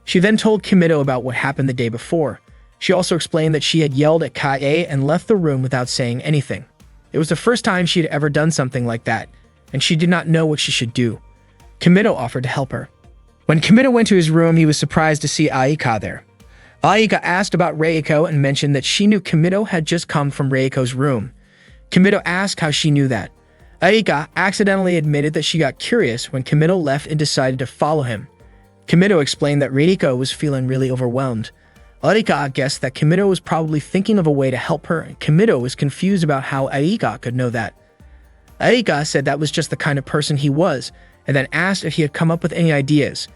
She then told Kimino about what happened the day before. She also explained that she had yelled at Kae and left the room without saying anything. It was the first time she had ever done something like that, and she did not know what she should do. Kimino offered to help her. When Kimino went to his room, he was surprised to see Aika there. Aika asked about Reiko and mentioned that she knew Kimito had just come from Reiko's room. Kimito asked how she knew that. Aika accidentally admitted that she got curious when Kimito left and decided to follow him. Kimito explained that Reiko was feeling really overwhelmed. Aika guessed that Kimito was probably thinking of a way to help her, and Kimito was confused about how Aika could know that. Aika said that was just the kind of person he was, and then asked if he had come up with any ideas.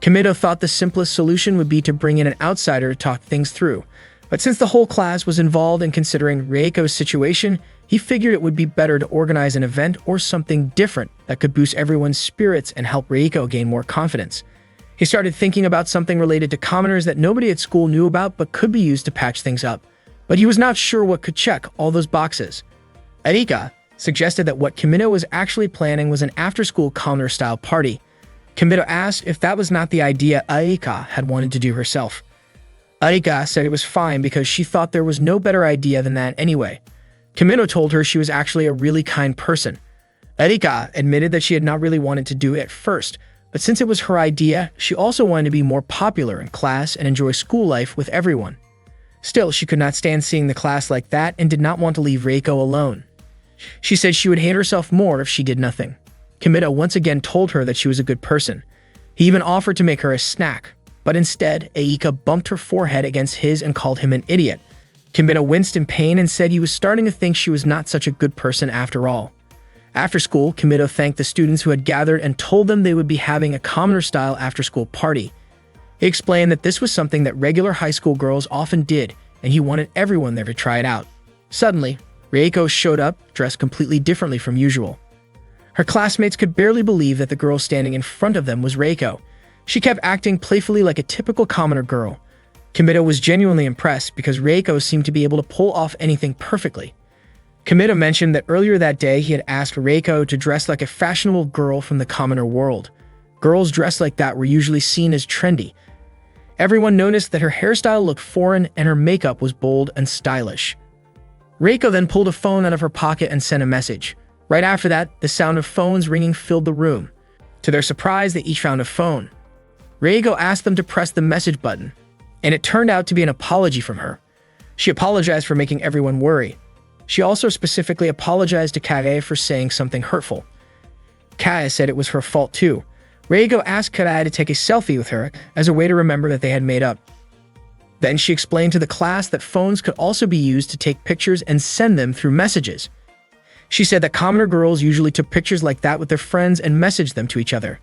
Kimito thought the simplest solution would be to bring in an outsider to talk things through, but since the whole class was involved in considering Reiko's situation, he figured it would be better to organize an event or something different that could boost everyone's spirits and help Reiko gain more confidence. He started thinking about something related to commoners that nobody at school knew about but could be used to patch things up, but he was not sure what could check all those boxes. Aika suggested that what Kimito was actually planning was an after-school commoner-style party. Kimito asked if that was not the idea Aika had wanted to do herself. Aika said it was fine because she thought there was no better idea than that anyway. Kimito told her she was actually a really kind person. Aika admitted that she had not really wanted to do it at first, but since it was her idea, she also wanted to be more popular in class and enjoy school life with everyone. Still, she could not stand seeing the class like that and did not want to leave Reiko alone. She said she would hate herself more if she did nothing. Kimito once again told her that she was a good person. He even offered to make her a snack, but instead, Aika bumped her forehead against his and called him an idiot. Kimito winced in pain and said he was starting to think she was not such a good person after all. After school, Kimito thanked the students who had gathered and told them they would be having a commoner-style after-school party. He explained that this was something that regular high school girls often did, and he wanted everyone there to try it out. Suddenly, Reiko showed up, dressed completely differently from usual. Her classmates could barely believe that the girl standing in front of them was Reiko. She kept acting playfully like a typical commoner girl. Kimito was genuinely impressed because Reiko seemed to be able to pull off anything perfectly. Kimito mentioned that earlier that day he had asked Reiko to dress like a fashionable girl from the commoner world. Girls dressed like that were usually seen as trendy. Everyone noticed that her hairstyle looked foreign and her makeup was bold and stylish. Reiko then pulled a phone out of her pocket and sent a message. Right after that, the sound of phones ringing filled the room. To their surprise, they each found a phone. Reiko asked them to press the message button, and it turned out to be an apology from her. She apologized for making everyone worry. She also specifically apologized to Kage for saying something hurtful. Kage said it was her fault too. Reiko asked Kage to take a selfie with her as a way to remember that they had made up. Then she explained to the class that phones could also be used to take pictures and send them through messages. She said that commoner girls usually took pictures like that with their friends and messaged them to each other.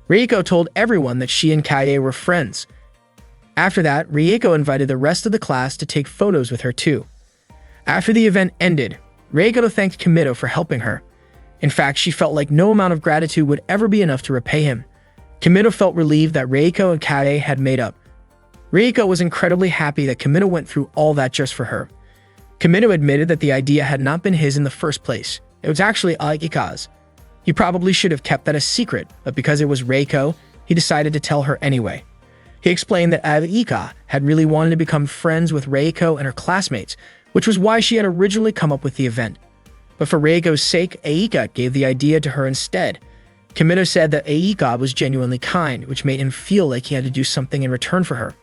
Reiko told everyone that she and Kage were friends. After that, Reiko invited the rest of the class to take photos with her too. After the event ended, Reiko thanked Kimito for helping her. In fact, she felt like no amount of gratitude would ever be enough to repay him. Kimito felt relieved that Reiko and Kage had made up. Reiko was incredibly happy that Kimito went through all that just for her. Kimito admitted that the idea had not been his in the first place. It was actually Aika's. He probably should have kept that a secret, but because it was Reiko, he decided to tell her anyway. He explained that Aika had really wanted to become friends with Reiko and her classmates, which was why she had originally come up with the event. But for Reiko's sake, Aika gave the idea to her instead. Kimito said that Aika was genuinely kind, which made him feel like he had to do something in return for her.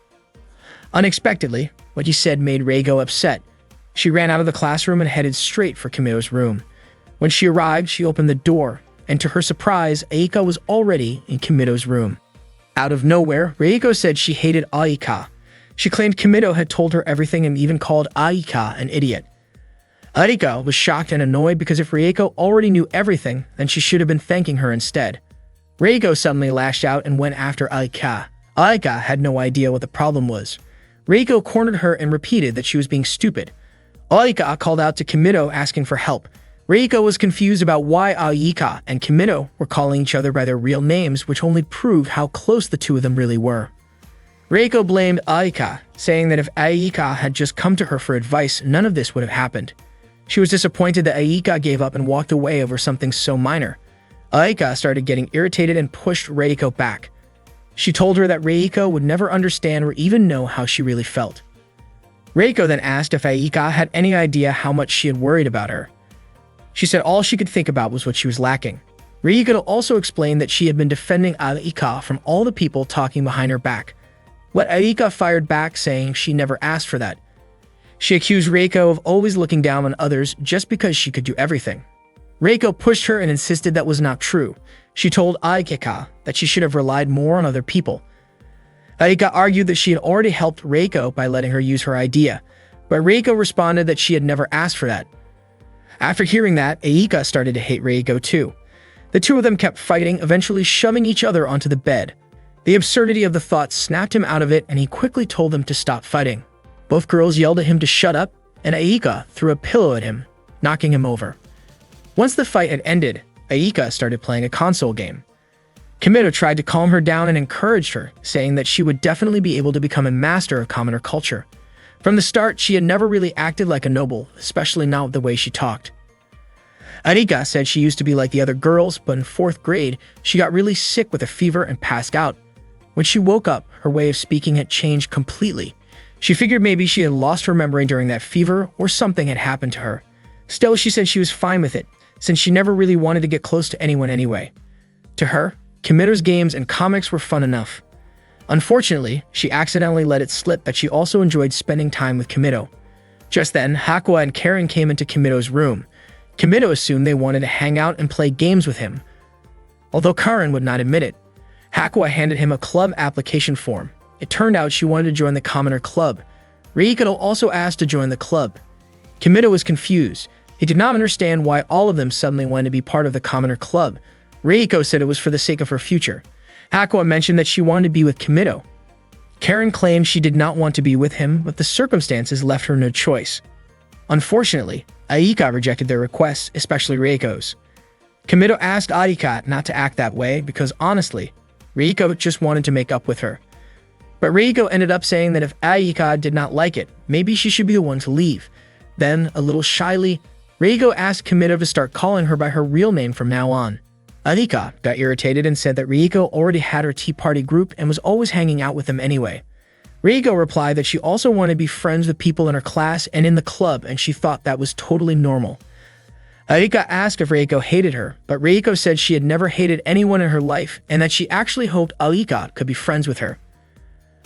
Unexpectedly, what he said made Reiko upset. She ran out of the classroom and headed straight for Kimito's room. When she arrived, she opened the door, and to her surprise, Aika was already in Kimito's room. Out of nowhere, Reiko said she hated Aika. She claimed Kimito had told her everything and even called Aika an idiot. Aika was shocked and annoyed because if Reiko already knew everything, then she should have been thanking her instead. Reiko suddenly lashed out and went after Aika. Aika had no idea what the problem was. Reiko cornered her and repeated that she was being stupid. Aika called out to Kimito asking for help. Reiko was confused about why Aika and Kimito were calling each other by their real names, which only proved how close the two of them really were. Reiko blamed Aika, saying that if Aika had just come to her for advice, none of this would have happened. She was disappointed that Aika gave up and walked away over something so minor. Aika started getting irritated and pushed Reiko back. She told her that Reiko would never understand or even know how she really felt. Reiko then asked if Aika had any idea how much she had worried about her. She said all she could think about was what she was lacking. Reiko also explained that she had been defending Aika from all the people talking behind her back. But Aika fired back, saying she never asked for that. She accused Reiko of always looking down on others just because she could do everything. Reiko pushed her and insisted that was not true. She told Aika that she should have relied more on other people. Aika argued that she had already helped Reiko by letting her use her idea, but Reiko responded that she had never asked for that. After hearing that, Aika started to hate Reiko too. The two of them kept fighting, eventually shoving each other onto the bed. The absurdity of the thought snapped him out of it, and he quickly told them to stop fighting. Both girls yelled at him to shut up, and Aika threw a pillow at him, knocking him over. Once the fight had ended, Aika started playing a console game. Kimito tried to calm her down and encouraged her, saying that she would definitely be able to become a master of commoner culture. From the start, she had never really acted like a noble, especially not with the way she talked. Aika said she used to be like the other girls, but in 4th grade, she got really sick with a fever and passed out. When she woke up, her way of speaking had changed completely. She figured maybe she had lost her memory during that fever or something had happened to her. Still, she said she was fine with it, since she never really wanted to get close to anyone anyway. To her, Kimito's games and comics were fun enough. Unfortunately, she accidentally let it slip that she also enjoyed spending time with Kimito. Just then, Hakuya and Karen came into Kimito's room. Kimito assumed they wanted to hang out and play games with him, although Karen would not admit it. Hakuya handed him a club application form. It turned out she wanted to join the Commoner Club. Reiko also asked to join the club. Kimito was confused. He did not understand why all of them suddenly wanted to be part of the Commoner Club. Reiko said it was for the sake of her future. Hakuya mentioned that she wanted to be with Kimito. Karen claimed she did not want to be with him, but the circumstances left her no choice. Unfortunately, Aika rejected their requests, especially Reiko's. Kimito asked Aika not to act that way because honestly, Reiko just wanted to make up with her. But Reiko ended up saying that if Aika did not like it, maybe she should be the one to leave. Then, a little shyly, Reiko asked Kimito to start calling her by her real name from now on. Aika got irritated and said that Reiko already had her tea party group and was always hanging out with them anyway. Reiko replied that she also wanted to be friends with people in her class and in the club, and she thought that was totally normal. Aika asked if Reiko hated her, but Reiko said she had never hated anyone in her life and that she actually hoped Aika could be friends with her.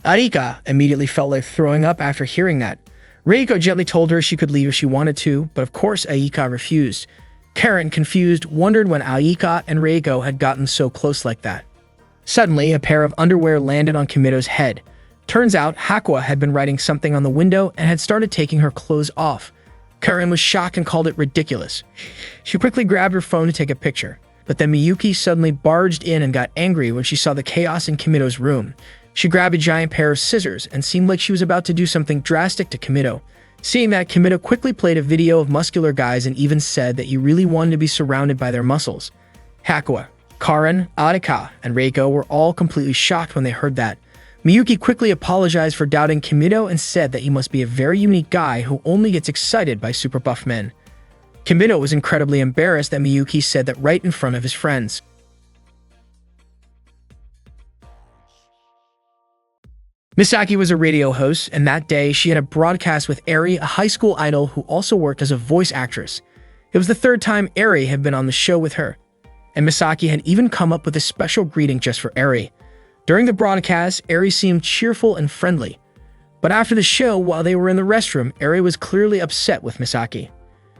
Aika immediately felt like throwing up after hearing that. Reiko gently told her she could leave if she wanted to, but of course Aika refused. Karen, confused, wondered when Aika and Reiko had gotten so close like that. Suddenly, a pair of underwear landed on Kimito's head. Turns out, Hakuya had been writing something on the window and had started taking her clothes off. Karen was shocked and called it ridiculous. She quickly grabbed her phone to take a picture, but then Miyuki suddenly barged in and got angry when she saw the chaos in Kimito's room. She grabbed a giant pair of scissors and seemed like she was about to do something drastic to Kimito. Seeing that, Kimito quickly played a video of muscular guys and even said that he really wanted to be surrounded by their muscles. Hakuya, Karen, Aika, and Reiko were all completely shocked when they heard that. Miyuki quickly apologized for doubting Kimito and said that he must be a very unique guy who only gets excited by super buff men. Kimito was incredibly embarrassed that Miyuki said that right in front of his friends. Misaki was a radio host, and that day she had a broadcast with Eri, a high school idol who also worked as a voice actress. It was the 3rd time Eri had been on the show with her, and Misaki had even come up with a special greeting just for Eri. During the broadcast, Eri seemed cheerful and friendly. But after the show, while they were in the restroom, Eri was clearly upset with Misaki.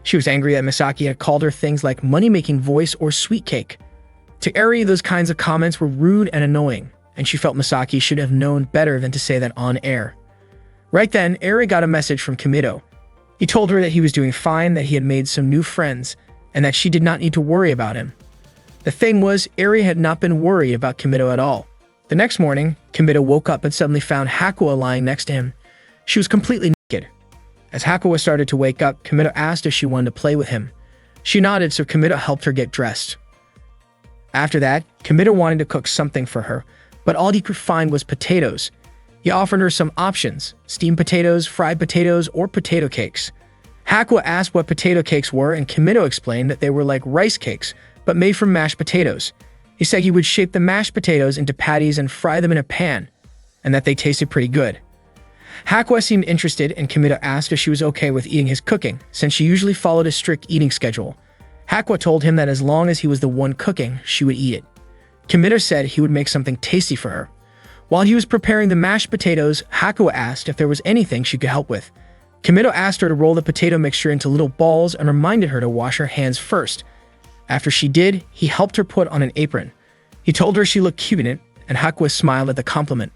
She was angry that Misaki had called her things like money-making voice or sweet cake. To Eri, those kinds of comments were rude and annoying, and she felt Misaki should have known better than to say that on air. Right then, Eri got a message from Kimito. He told her that he was doing fine, that he had made some new friends, and that she did not need to worry about him. The thing was, Eri had not been worried about Kimito at all. The next morning, Kimito woke up and suddenly found Hakuya lying next to him. She was completely naked. As Hakuya started to wake up, Kimito asked if she wanted to play with him. She nodded, so Kimito helped her get dressed. After that, Kimito wanted to cook something for her, but all he could find was potatoes. He offered her some options: steamed potatoes, fried potatoes, or potato cakes. Hakuya asked what potato cakes were, and Kimito explained that they were like rice cakes, but made from mashed potatoes. He said he would shape the mashed potatoes into patties and fry them in a pan, and that they tasted pretty good. Hakuya seemed interested, and Kimito asked if she was okay with eating his cooking, since she usually followed a strict eating schedule. Hakuya told him that as long as he was the one cooking, she would eat it. Kimito said he would make something tasty for her. While he was preparing the mashed potatoes, Hakuo asked if there was anything she could help with. Kimido asked her to roll the potato mixture into little balls and reminded her to wash her hands first. After she did, he helped her put on an apron. He told her she looked cute in it, and Hakuo smiled at the compliment.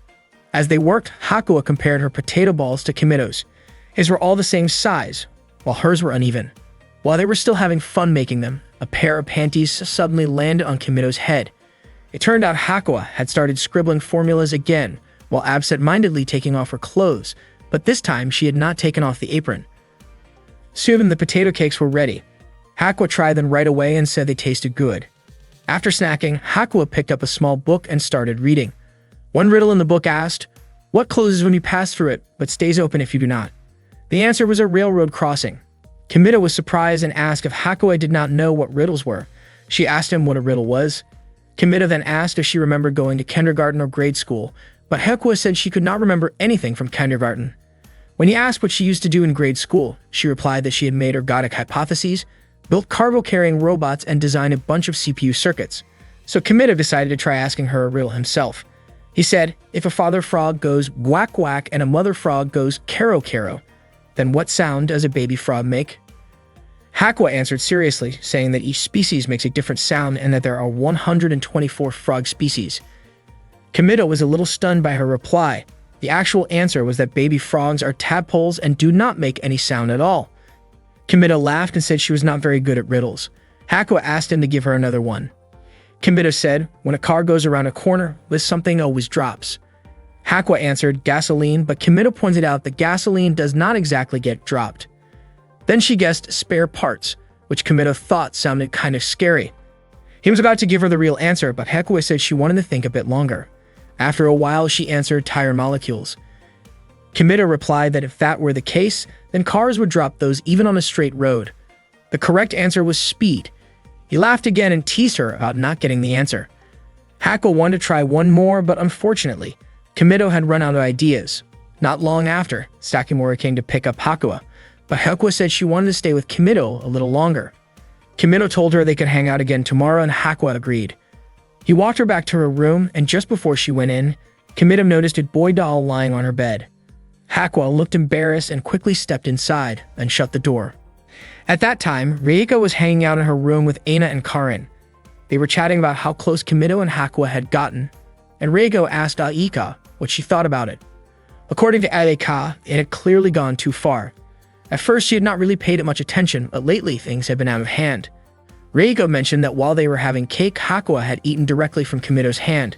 As they worked, Hakuo compared her potato balls to Kimido's. His were all the same size, while hers were uneven. While they were still having fun making them, a pair of panties suddenly landed on Kimido's head. It turned out Hakuo had started scribbling formulas again, while absent-mindedly taking off her clothes, but this time she had not taken off the apron. Soon the potato cakes were ready. Hakuo tried them right away and said they tasted good. After snacking, Hakuo picked up a small book and started reading. One riddle in the book asked, "What closes when you pass through it, but stays open if you do not?" The answer was a railroad crossing. Kimido was surprised and asked if Hakuo did not know what riddles were. She asked him what a riddle was. Kimido then asked if she remembered going to kindergarten or grade school, but Hakuo said she could not remember anything from kindergarten. When he asked what she used to do in grade school, she replied that she had made ergodic hypotheses, built cargo-carrying robots, and designed a bunch of CPU circuits. So Kimido decided to try asking her a riddle himself. He said, if a father frog goes quack quack and a mother frog goes caro caro, then what sound does a baby frog make? Hakuo answered seriously, saying that each species makes a different sound and that there are 124 frog species. Kimido was a little stunned by her reply. The actual answer was that baby frogs are tadpoles and do not make any sound at all. Kimido laughed and said she was not very good at riddles. Hakuo asked him to give her another one. Kimido said, when a car goes around a corner, this something always drops. Hakuo answered gasoline, but Kimido pointed out that gasoline does not exactly get dropped. Then she guessed spare parts, which Kimido thought sounded kind of scary. He was about to give her the real answer, but Hakuo said she wanted to think a bit longer. After a while, she answered tire molecules. Kimido replied that if that were the case, then cars would drop those even on a straight road. The correct answer was speed. He laughed again and teased her about not getting the answer. Hakuo wanted to try one more, but unfortunately, Kimido had run out of ideas. Not long after, Sakimura came to pick up Hakuo, but Hakuo said she wanted to stay with Kimido a little longer. Kimido told her they could hang out again tomorrow, and Hakuo agreed. He walked her back to her room, and just before she went in, Kimido noticed a boy doll lying on her bed. Hakuo looked embarrassed and quickly stepped inside and shut the door. At that time, Reiko was hanging out in her room with Aina and Karin. They were chatting about how close Kimido and Hakuo had gotten, and Reiko asked Aika what she thought about it. According to Aika, it had clearly gone too far. At first, she had not really paid it much attention, but lately things had been out of hand. Reiko mentioned that while they were having cake, Hakuo had eaten directly from Kimido's hand.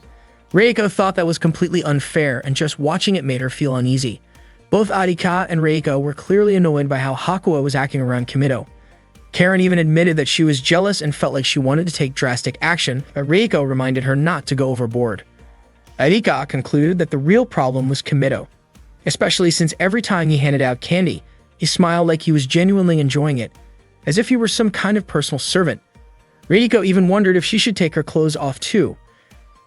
Reiko thought that was completely unfair, and just watching it made her feel uneasy. Both Arika and Reiko were clearly annoyed by how Hakuo was acting around Kimido. Karin even admitted that she was jealous and felt like she wanted to take drastic action, but Reiko reminded her not to go overboard. Arika concluded that the real problem was Kimido, especially since every time he handed out candy, he smiled like he was genuinely enjoying it, as if he were some kind of personal servant. Reiko even wondered if she should take her clothes off too.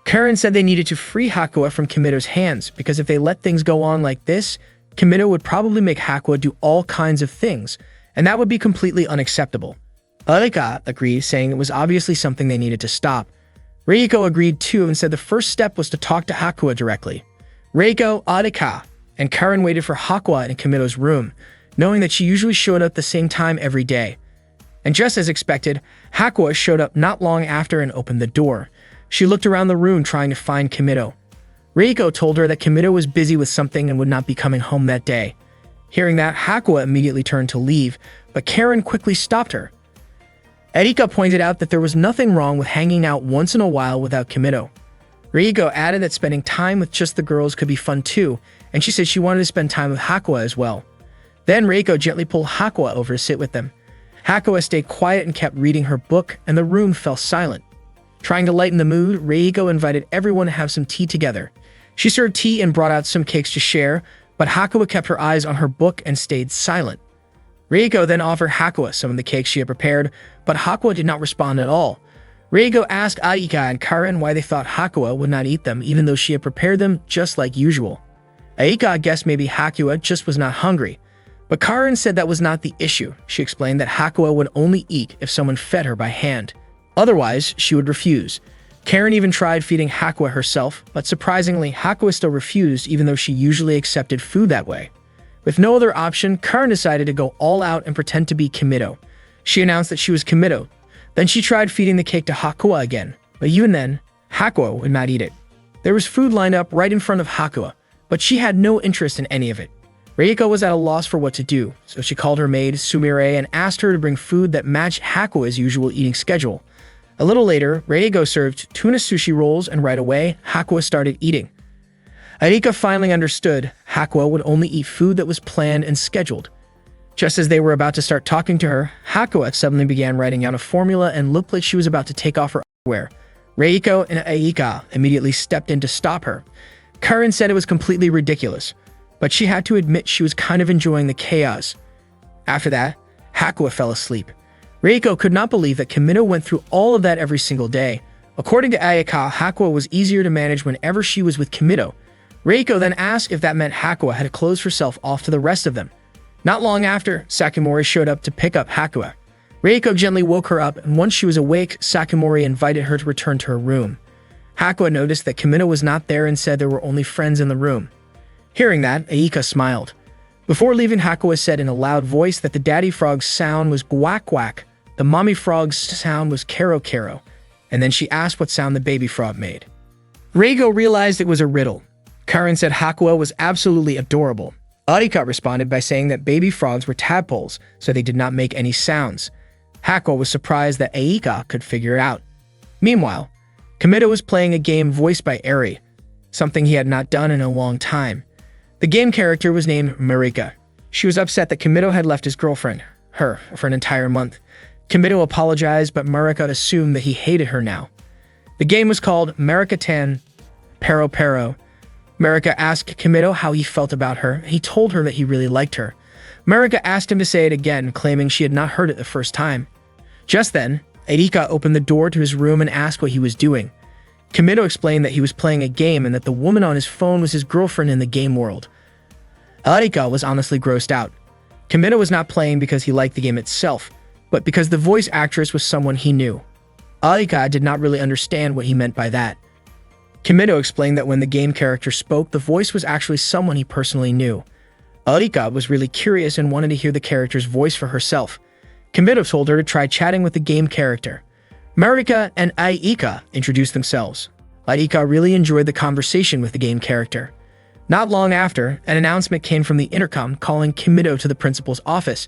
Karin said they needed to free Hakuo from Kimido's hands, because if they let things go on like this, Kimido would probably make Hakuo do all kinds of things, and that would be completely unacceptable. Arika agreed, saying it was obviously something they needed to stop. Reiko agreed too and said the first step was to talk to Hakuo directly. Reiko, Arika, and Karin waited for Hakuo in Kimido's room, knowing that she usually showed up the same time every day. And just as expected, Hakuo showed up not long after and opened the door. She looked around the room trying to find Kimido. Reiko told her that Kimido was busy with something and would not be coming home that day. Hearing that, Hakuo immediately turned to leave, but Karin quickly stopped her. Erika pointed out that there was nothing wrong with hanging out once in a while without Kimido. Reiko added that spending time with just the girls could be fun too, and she said she wanted to spend time with Hakuo as well. Then Reiko gently pulled Hakuo over to sit with them. Hakuo stayed quiet and kept reading her book, and the room fell silent. Trying to lighten the mood, Reiko invited everyone to have some tea together. She served tea and brought out some cakes to share, but Hakuo kept her eyes on her book and stayed silent. Reiko then offered Hakuo some of the cakes she had prepared, but Hakuo did not respond at all. Reiko asked Aika and Karin why they thought Hakuo would not eat them, even though she had prepared them just like usual. Aika guessed maybe Hakuo just was not hungry, but Karin said that was not the issue. She explained that Hakuo would only eat if someone fed her by hand. Otherwise, she would refuse. Karen even tried feeding Hakua herself, but surprisingly, Hakua still refused even though she usually accepted food that way. With no other option, Karen decided to go all out and pretend to be Kimito. She announced that she was Kimito. Then she tried feeding the cake to Hakua again, but even then, Hakua would not eat it. There was food lined up right in front of Hakua, but she had no interest in any of it. Reiko was at a loss for what to do, so she called her maid, Sumire, and asked her to bring food that matched Hakua's usual eating schedule. A little later, Reiko served tuna sushi rolls, and right away, Hakua started eating. Arika finally understood Hakua would only eat food that was planned and scheduled. Just as they were about to start talking to her, Hakua suddenly began writing out a formula and looked like she was about to take off her underwear. Reiko and Aika immediately stepped in to stop her. Karen said it was completely ridiculous, but she had to admit she was kind of enjoying the chaos. After that, Hakua fell asleep. Reiko could not believe that Kimito went through all of that every single day. According to Ayaka, Hakua was easier to manage whenever she was with Kimito. Reiko then asked if that meant Hakua had closed herself off to the rest of them. Not long after, Sakamori showed up to pick up Hakua. Reiko gently woke her up, and once she was awake, Sakamori invited her to return to her room. Hakua noticed that Kimito was not there and said there were only friends in the room. Hearing that, Aika smiled. Before leaving, Hakua said in a loud voice that the daddy frog's sound was quack quack, the mommy frog's sound was kero kero, and then she asked what sound the baby frog made. Reiko realized it was a riddle. Karen said Hakua was absolutely adorable. Arika responded by saying that baby frogs were tadpoles, so they did not make any sounds. Hakua was surprised that Aika could figure it out. Meanwhile, Kimito was playing a game voiced by Eri, something he had not done in a long time. The game character was named Marika. She was upset that Kimito had left his girlfriend, her, for an entire month. Kimito apologized, but Marika assumed that he hated her now. The game was called Marika-tan Pero Pero. Marika asked Kimito how he felt about her. He told her that he really liked her. Marika asked him to say it again, claiming she had not heard it the first time. Just then, Erika opened the door to his room and asked what he was doing. Kimito explained that he was playing a game and that the woman on his phone was his girlfriend in the game world. Erika was honestly grossed out. Kimito was not playing because he liked the game itself, but because the voice actress was someone he knew. Erika did not really understand what he meant by that. Kimito explained that when the game character spoke, the voice was actually someone he personally knew. Erika was really curious and wanted to hear the character's voice for herself. Kimito told her to try chatting with the game character. Marika and Aika introduced themselves. Aika really enjoyed the conversation with the game character. Not long after, an announcement came from the intercom calling Kimito to the principal's office.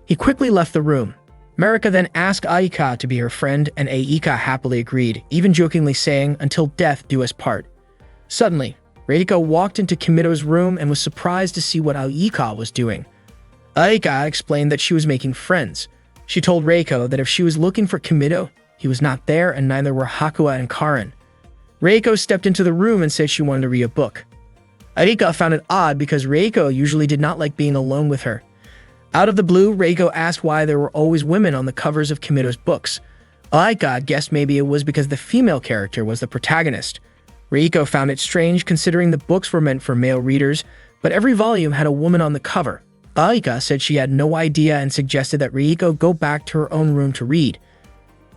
He quickly left the room. Marika then asked Aika to be her friend, and Aika happily agreed, even jokingly saying, "Until death do us part." Suddenly, Reiko walked into Kimito's room and was surprised to see what Aika was doing. Aika explained that she was making friends. She told Reiko that if she was looking for Kimito, he was not there and neither were Hakua and Karen. Reiko stepped into the room and said she wanted to read a book. Aika found it odd because Reiko usually did not like being alone with her. Out of the blue, Reiko asked why there were always women on the covers of Kimito's books. Aika guessed maybe it was because the female character was the protagonist. Reiko found it strange considering the books were meant for male readers, but every volume had a woman on the cover. Aika said she had no idea and suggested that Reiko go back to her own room to read.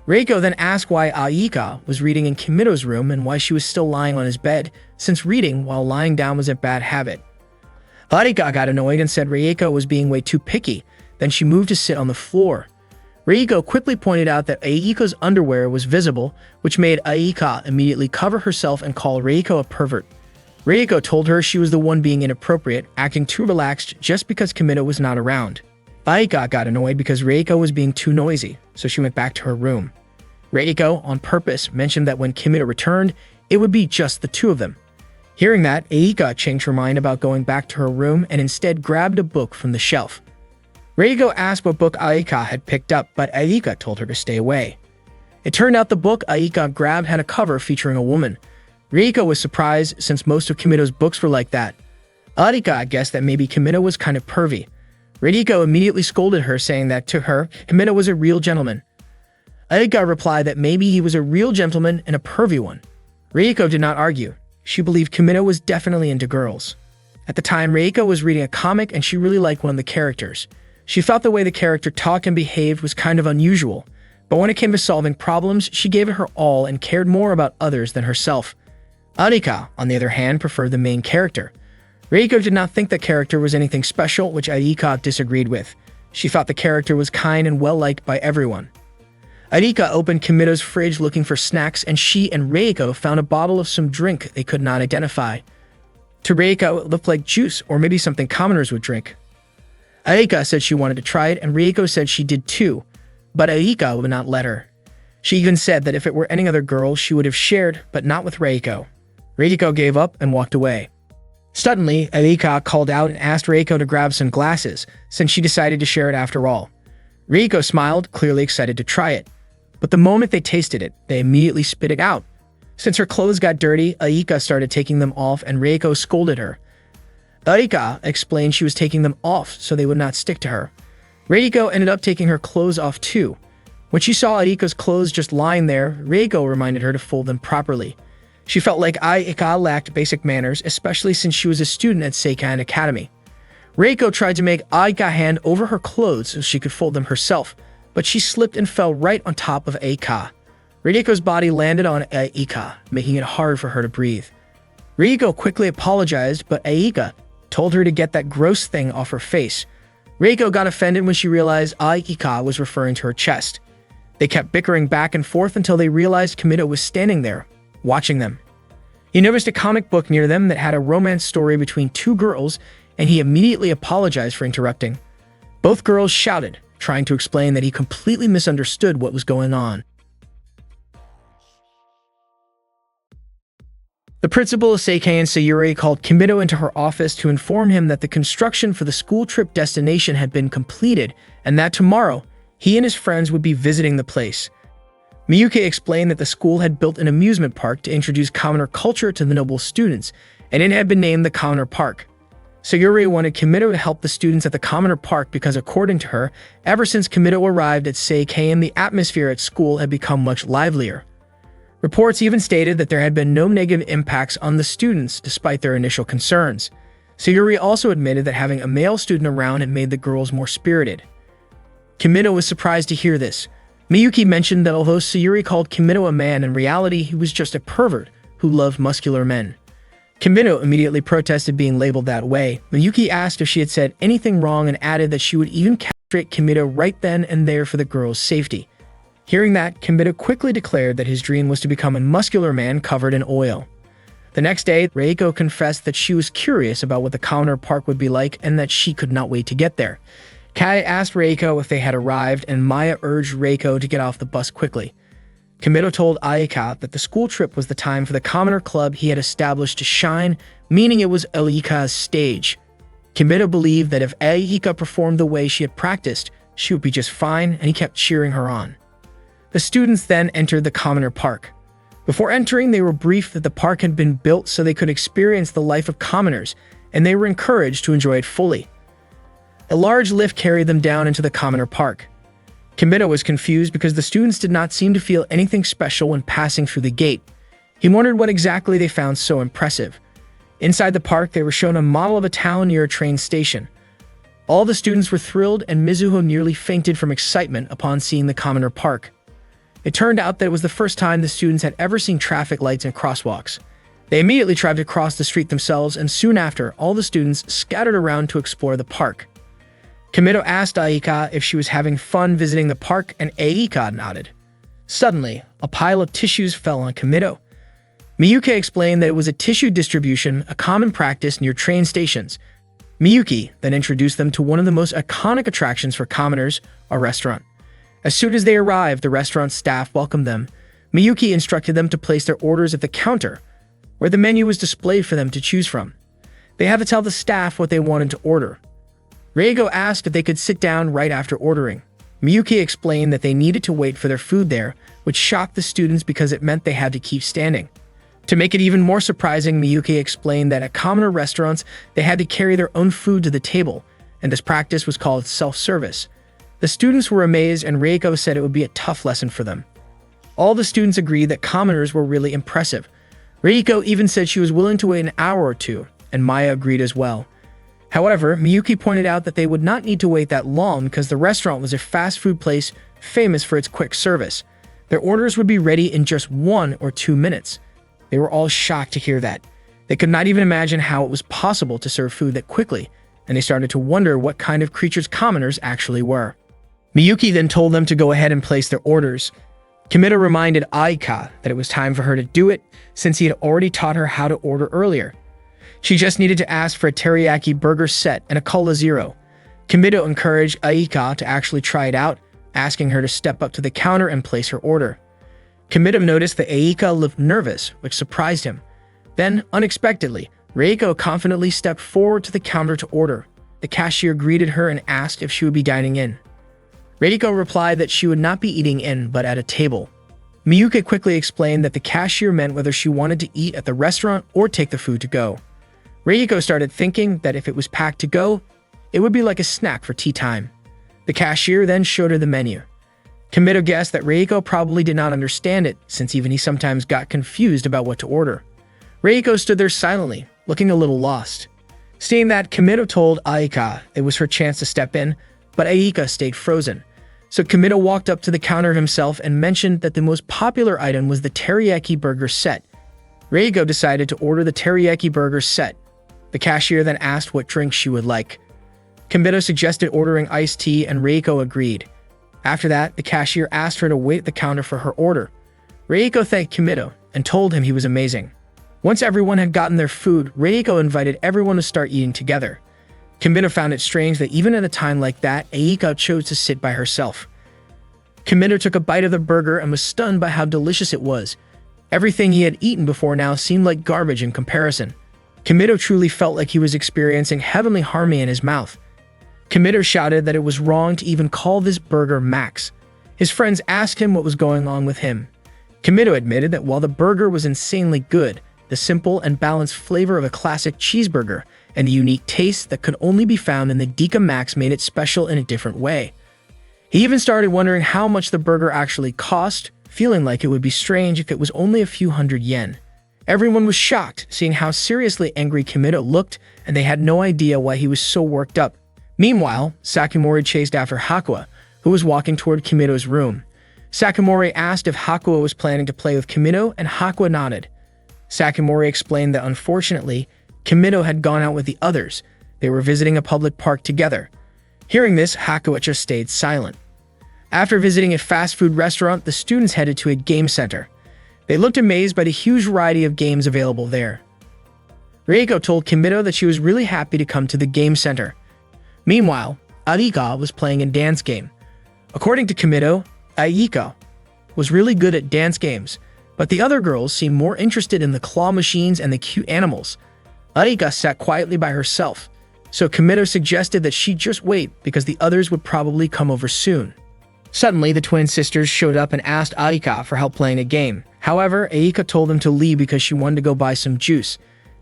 Reiko then asked why Aika was reading in Kimito's room and why she was still lying on his bed, since reading while lying down was a bad habit. Aika got annoyed and said Reiko was being way too picky. Then she moved to sit on the floor. Reiko quickly pointed out that Aika's underwear was visible, which made Aika immediately cover herself and call Reiko a pervert. Reiko told her she was the one being inappropriate, acting too relaxed just because Kimito was not around. Aika got annoyed because Reiko was being too noisy, so she went back to her room. Reiko, on purpose, mentioned that when Kimito returned, it would be just the two of them. Hearing that, Aika changed her mind about going back to her room and instead grabbed a book from the shelf. Reiko asked what book Aika had picked up, but Aika told her to stay away. It turned out the book Aika grabbed had a cover featuring a woman. Reiko was surprised since most of Kimito's books were like that. Aika guessed that maybe Kimito was kind of pervy. Reiko immediately scolded her, saying that to her, Kimito was a real gentleman. Aika replied that maybe he was a real gentleman and a pervy one. Reiko did not argue. She believed Kimito was definitely into girls. At the time, Reiko was reading a comic and she really liked one of the characters. She felt the way the character talked and behaved was kind of unusual, But when it came to solving problems, she gave it her all and cared more about others than herself. Arika, on the other hand, preferred the main character. Reiko did not think the character was anything special, which Arika disagreed with. She thought the character was kind and well-liked by everyone. Arika opened Kimito's fridge looking for snacks, and she and Reiko found a bottle of some drink they could not identify. To Reiko, it looked like juice, or maybe something commoners would drink. Arika said she wanted to try it, and Reiko said she did too, but Arika would not let her. She even said that if it were any other girl, she would have shared, but not with Reiko. Reiko gave up and walked away. Suddenly, Arika called out and asked Reiko to grab some glasses, since she decided to share it after all. Reiko smiled, clearly excited to try it. But the moment they tasted it, they immediately spit it out. Since her clothes got dirty, Arika started taking them off and Reiko scolded her. Arika explained she was taking them off so they would not stick to her. Reiko ended up taking her clothes off too. When she saw Arika's clothes just lying there, Reiko reminded her to fold them properly. She felt like Arika lacked basic manners, especially since she was a student at Seikan Academy. Reiko tried to make Arika hand over her clothes so she could fold them herself, but she slipped and fell right on top of Arika. Reiko's body landed on Arika, making it hard for her to breathe. Reiko quickly apologized, but Arika told her to get that gross thing off her face. Reiko got offended when she realized Arika was referring to her chest. They kept bickering back and forth until they realized Kimito was standing there, watching them. He noticed a comic book near them that had a romance story between two girls, and he immediately apologized for interrupting. Both girls shouted, trying to explain that he completely misunderstood what was going on. The principal of Seikan Sayuri called Kimito into her office to inform him that the construction for the school trip destination had been completed and that tomorrow, he and his friends would be visiting the place. Miyuki explained that the school had built an amusement park to introduce commoner culture to the noble students, and it had been named the Commoner Park. Sayuri wanted Kimito to help the students at the Commoner Park because, according to her, ever since Kimito arrived at Seikan, the atmosphere at school had become much livelier. Reports even stated that there had been no negative impacts on the students despite their initial concerns. Sayuri also admitted that having a male student around had made the girls more spirited. Kimito was surprised to hear this. Miyuki mentioned that although Sayuri called Kimito a man, in reality he was just a pervert who loved muscular men. Kimito immediately protested being labeled that way. Miyuki asked if she had said anything wrong and added that she would even castrate Kimito right then and there for the girls' safety. Hearing that, Kimito quickly declared that his dream was to become a muscular man covered in oil. The next day, Reiko confessed that she was curious about what the Commoner Park would be like and that she could not wait to get there. Kai asked Reiko if they had arrived, and Maya urged Reiko to get off the bus quickly. Kimito told Aika that the school trip was the time for the Commoner Club he had established to shine, meaning it was Aika's stage. Kimito believed that if Aika performed the way she had practiced, she would be just fine, and he kept cheering her on. The students then entered the Commoner Park. Before entering, they were briefed that the park had been built so they could experience the life of commoners, and they were encouraged to enjoy it fully. A large lift carried them down into the Commoner Park. Kimito was confused because the students did not seem to feel anything special when passing through the gate. He wondered what exactly they found so impressive. Inside the park, they were shown a model of a town near a train station. All the students were thrilled, and Mizuho nearly fainted from excitement upon seeing the Commoner Park. It turned out that it was the first time the students had ever seen traffic lights and crosswalks. They immediately tried to cross the street themselves, and soon after, all the students scattered around to explore the park. Kimito asked Aika if she was having fun visiting the park, and Aika nodded. Suddenly, a pile of tissues fell on Kimito. Miyuki explained that it was a tissue distribution, a common practice near train stations. Miyuki then introduced them to one of the most iconic attractions for commoners, a restaurant. As soon as they arrived, the restaurant staff welcomed them. Miyuki instructed them to place their orders at the counter, where the menu was displayed for them to choose from. They had to tell the staff what they wanted to order. Reigo asked if they could sit down right after ordering. Miyuki explained that they needed to wait for their food there, which shocked the students because it meant they had to keep standing. To make it even more surprising, Miyuki explained that at commoner restaurants, they had to carry their own food to the table, and this practice was called self-service. The students were amazed, and Reiko said it would be a tough lesson for them. All the students agreed that commoners were really impressive. Reiko even said she was willing to wait an hour or two, and Maya agreed as well. However, Miyuki pointed out that they would not need to wait that long because the restaurant was a fast food place famous for its quick service. Their orders would be ready in just 1 or 2 minutes. They were all shocked to hear that. They could not even imagine how it was possible to serve food that quickly, and they started to wonder what kind of creatures commoners actually were. Miyuki then told them to go ahead and place their orders. Kimito reminded Aika that it was time for her to do it since he had already taught her how to order earlier. She just needed to ask for a teriyaki burger set and a Cola Zero. Kimito encouraged Aika to actually try it out, asking her to step up to the counter and place her order. Kimito noticed that Aika looked nervous, which surprised him. Then, unexpectedly, Reiko confidently stepped forward to the counter to order. The cashier greeted her and asked if she would be dining in. Reiko replied that she would not be eating in, but at a table. Miyuki quickly explained that the cashier meant whether she wanted to eat at the restaurant or take the food to go. Reiko started thinking that if it was packed to go, it would be like a snack for tea time. The cashier then showed her the menu. Kimito guessed that Reiko probably did not understand it, since even he sometimes got confused about what to order. Reiko stood there silently, looking a little lost. Seeing that, Kimito told Aika it was her chance to step in, but Aika stayed frozen. So Kimito walked up to the counter himself and mentioned that the most popular item was the teriyaki burger set. Reiko decided to order the teriyaki burger set. The cashier then asked what drink she would like. Kimito suggested ordering iced tea and Reiko agreed. After that, the cashier asked her to wait at the counter for her order. Reiko thanked Kimito and told him he was amazing. Once everyone had gotten their food, Reiko invited everyone to start eating together. Kimito found it strange that even at a time like that, Aika chose to sit by herself. Kimito took a bite of the burger and was stunned by how delicious it was. Everything he had eaten before now seemed like garbage in comparison. Kimito truly felt like he was experiencing heavenly harmony in his mouth. Kimito shouted that it was wrong to even call this burger Max. His friends asked him what was going on with him. Kimito admitted that while the burger was insanely good, the simple and balanced flavor of a classic cheeseburger and the unique taste that could only be found in the Dika Max made it special in a different way. He even started wondering how much the burger actually cost, feeling like it would be strange if it was only a few hundred yen. Everyone was shocked, seeing how seriously angry Kimito looked, and they had no idea why he was so worked up. Meanwhile, Sakimori chased after Hakua, who was walking toward Kimito's room. Sakimori asked if Hakua was planning to play with Kimito, and Hakua nodded. Sakimori explained that unfortunately, Kimito had gone out with the others. They were visiting a public park together. Hearing this, Hakua just stayed silent. After visiting a fast food restaurant, the students headed to a game center. They looked amazed by the huge variety of games available there. Reiko told Kimito that she was really happy to come to the game center. Meanwhile, Aika was playing a dance game. According to Kimito, Aika was really good at dance games, but the other girls seemed more interested in the claw machines and the cute animals. Aika sat quietly by herself, so Kimito suggested that she just wait because the others would probably come over soon. Suddenly, the twin sisters showed up and asked Aika for help playing a game. However, Aika told them to leave because she wanted to go buy some juice.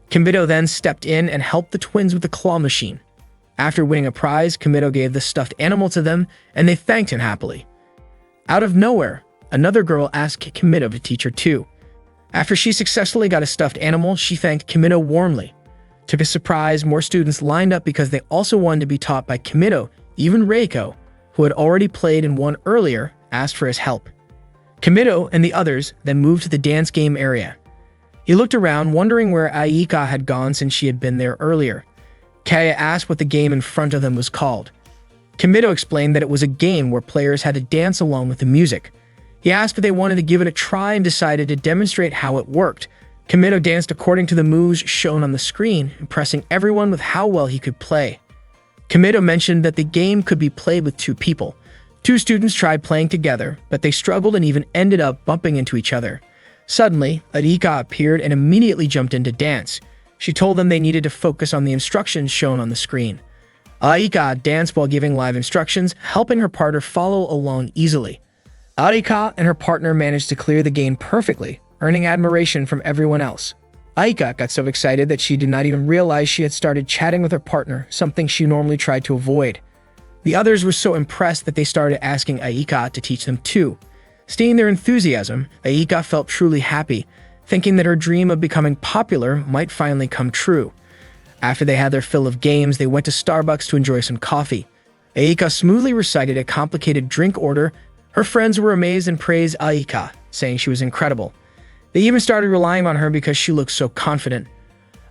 Kimito then stepped in and helped the twins with the claw machine. After winning a prize, Kimito gave the stuffed animal to them, and they thanked him happily. Out of nowhere, another girl asked Kimito to teach her too. After she successfully got a stuffed animal, she thanked Kimito warmly. To his surprise, more students lined up because they also wanted to be taught by Kimito. Even Reiko, who had already played and won earlier, asked for his help. Kimito and the others then moved to the dance game area. He looked around, wondering where Aika had gone since she had been there earlier. Kaya asked what the game in front of them was called. Kimito explained that it was a game where players had to dance along with the music. He asked if they wanted to give it a try and decided to demonstrate how it worked. Kimito danced according to the moves shown on the screen, impressing everyone with how well he could play. Kimito mentioned that the game could be played with 2 people. 2 students tried playing together, but they struggled and even ended up bumping into each other. Suddenly, Aika appeared and immediately jumped into dance. She told them they needed to focus on the instructions shown on the screen. Aika danced while giving live instructions, helping her partner follow along easily. Aika and her partner managed to clear the game perfectly, earning admiration from everyone else. Aika got so excited that she did not even realize she had started chatting with her partner, something she normally tried to avoid. The others were so impressed that they started asking Aika to teach them too. Seeing their enthusiasm, Aika felt truly happy, thinking that her dream of becoming popular might finally come true. After they had their fill of games, they went to Starbucks to enjoy some coffee. Aika smoothly recited a complicated drink order. Her friends were amazed and praised Aika, saying she was incredible. They even started relying on her because she looked so confident.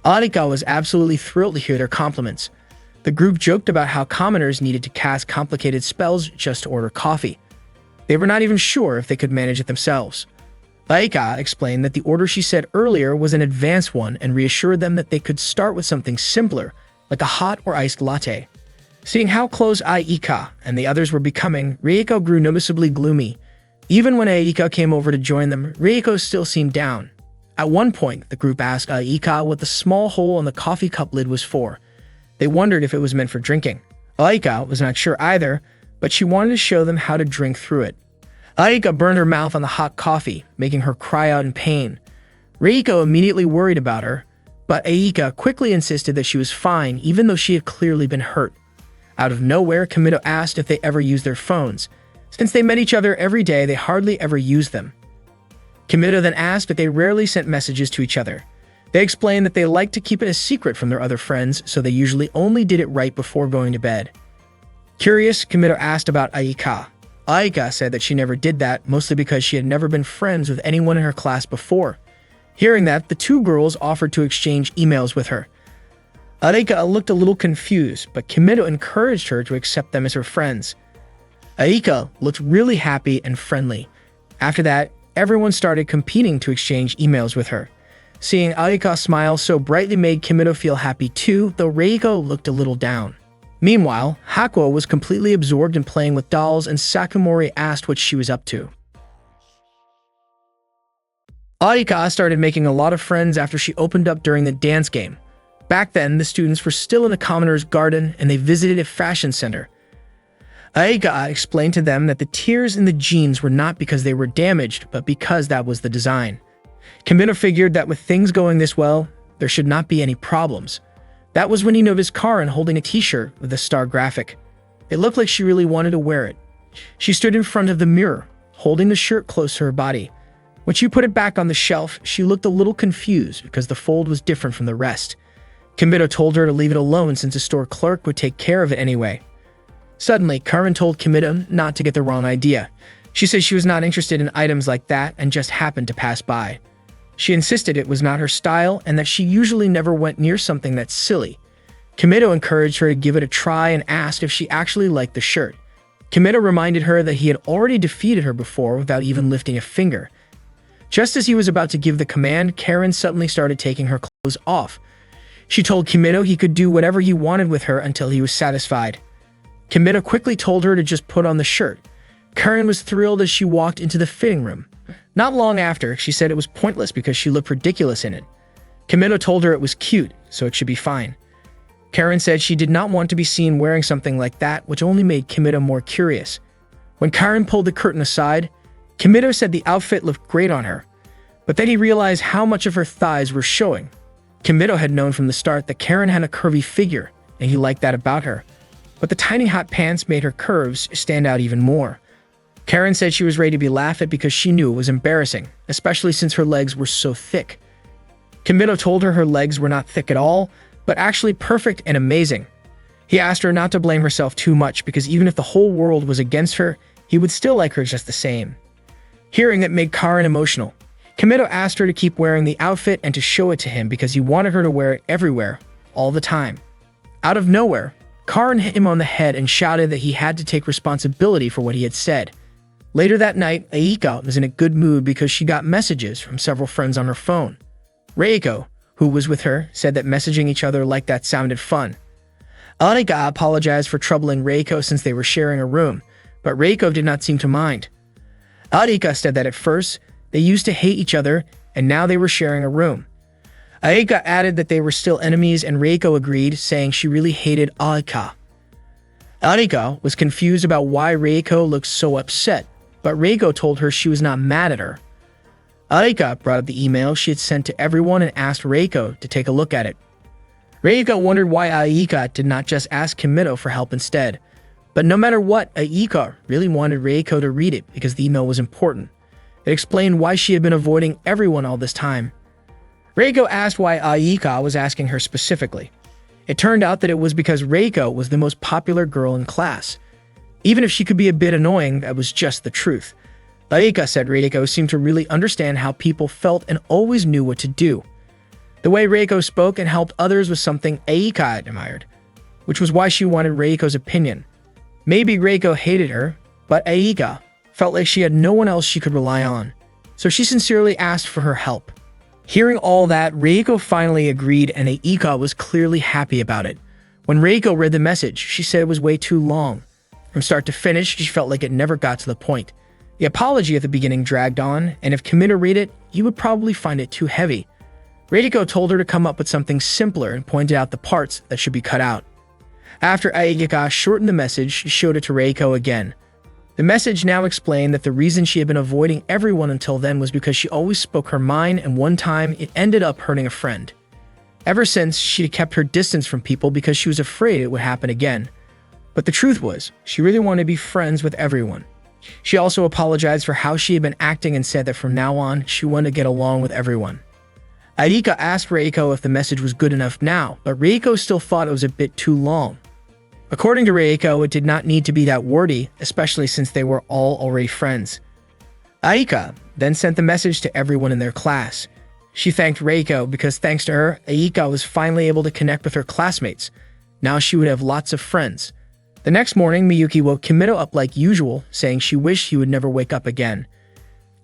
Aika was absolutely thrilled to hear their compliments. The group joked about how commoners needed to cast complicated spells just to order coffee. They were not even sure if they could manage it themselves. Aika explained that the order she said earlier was an advanced one and reassured them that they could start with something simpler, like a hot or iced latte. Seeing how close Aika and the others were becoming, Reiko grew noticeably gloomy. Even when Aika came over to join them, Reiko still seemed down. At one point, the group asked Aika what the small hole on the coffee cup lid was for. They wondered if it was meant for drinking. Aika was not sure either, but she wanted to show them how to drink through it. Aika burned her mouth on the hot coffee, making her cry out in pain. Reiko immediately worried about her, but Aika quickly insisted that she was fine even though she had clearly been hurt. Out of nowhere, Kimito asked if they ever used their phones. Since they met each other every day, they hardly ever used them. Kimito then asked if they rarely sent messages to each other. They explained that they liked to keep it a secret from their other friends, so they usually only did it right before going to bed. Curious, Kimito asked about Aika. Aika said that she never did that, mostly because she had never been friends with anyone in her class before. Hearing that, the two girls offered to exchange emails with her. Aika looked a little confused, but Kimito encouraged her to accept them as her friends. Aika looked really happy and friendly. After that, everyone started competing to exchange emails with her. Seeing Aika smile so brightly made Kimito feel happy too, though Reiko looked a little down. Meanwhile, Hakuo was completely absorbed in playing with dolls, and Sakamori asked what she was up to. Aika started making a lot of friends after she opened up during the dance game. Back then, the students were still in the commoner's garden and they visited a fashion center. Aika explained to them that the tears in the jeans were not because they were damaged, but because that was the design. Kimito figured that with things going this well, there should not be any problems. That was when he noticed Karin holding a t-shirt with a star graphic. It looked like she really wanted to wear it. She stood in front of the mirror, holding the shirt close to her body. When she put it back on the shelf, she looked a little confused because the fold was different from the rest. Kimito told her to leave it alone since a store clerk would take care of it anyway. Suddenly, Karin told Kimito not to get the wrong idea. She said she was not interested in items like that and just happened to pass by. She insisted it was not her style and that she usually never went near something that's silly. Kimito encouraged her to give it a try and asked if she actually liked the shirt. Kimito reminded her that he had already defeated her before without even lifting a finger. Just as he was about to give the command, Karin suddenly started taking her clothes off. She told Kimito he could do whatever he wanted with her until he was satisfied. Kimito quickly told her to just put on the shirt. Karin was thrilled as she walked into the fitting room. Not long after, she said it was pointless because she looked ridiculous in it. Kimito told her it was cute, so it should be fine. Karin said she did not want to be seen wearing something like that, which only made Kimito more curious. When Karin pulled the curtain aside, Kimito said the outfit looked great on her, but then he realized how much of her thighs were showing. Kimito had known from the start that Karin had a curvy figure, and he liked that about her. But the tiny hot pants made her curves stand out even more. Karin said she was ready to be laughed at because she knew it was embarrassing, especially since her legs were so thick. Kimito told her legs were not thick at all, but actually perfect and amazing. He asked her not to blame herself too much because even if the whole world was against her, he would still like her just the same. Hearing it made Karin emotional. Kimito asked her to keep wearing the outfit and to show it to him because he wanted her to wear it everywhere, all the time. Out of nowhere, Karin hit him on the head and shouted that he had to take responsibility for what he had said. Later that night, Aika was in a good mood because she got messages from several friends on her phone. Reiko, who was with her, said that messaging each other like that sounded fun. Aika apologized for troubling Reiko since they were sharing a room, but Reiko did not seem to mind. Aika said that at first, they used to hate each other and now they were sharing a room. Aika added that they were still enemies and Reiko agreed, saying she really hated Aika. Aika was confused about why Reiko looked so upset, but Reiko told her she was not mad at her. Aika brought up the email she had sent to everyone and asked Reiko to take a look at it. Reiko wondered why Aika did not just ask Kimito for help instead. But no matter what, Aika really wanted Reiko to read it because the email was important. It explained why she had been avoiding everyone all this time. Reiko asked why Aika was asking her specifically. It turned out that it was because Reiko was the most popular girl in class. Even if she could be a bit annoying, that was just the truth. Aika said Reiko seemed to really understand how people felt and always knew what to do. The way Reiko spoke and helped others was something Aika admired, which was why she wanted Reiko's opinion. Maybe Reiko hated her, but Aika felt like she had no one else she could rely on, so she sincerely asked for her help. Hearing all that, Reiko finally agreed, and Aika was clearly happy about it. When Reiko read the message, she said it was way too long. From start to finish, she felt like it never got to the point. The apology at the beginning dragged on, and if Kimito read it, he would probably find it too heavy. Reiko told her to come up with something simpler and pointed out the parts that should be cut out. After Aika shortened the message, she showed it to Reiko again. The message now explained that the reason she had been avoiding everyone until then was because she always spoke her mind, and one time it ended up hurting a friend. Ever since, she had kept her distance from people because she was afraid it would happen again. But the truth was, she really wanted to be friends with everyone. She also apologized for how she had been acting and said that from now on, she wanted to get along with everyone. Aika asked Reiko if the message was good enough now, but Reiko still thought it was a bit too long. According to Reiko, it did not need to be that wordy, especially since they were all already friends. Aika then sent the message to everyone in their class. She thanked Reiko because thanks to her, Aika was finally able to connect with her classmates. Now she would have lots of friends. The next morning, Miyuki woke Kimito up like usual, saying she wished he would never wake up again.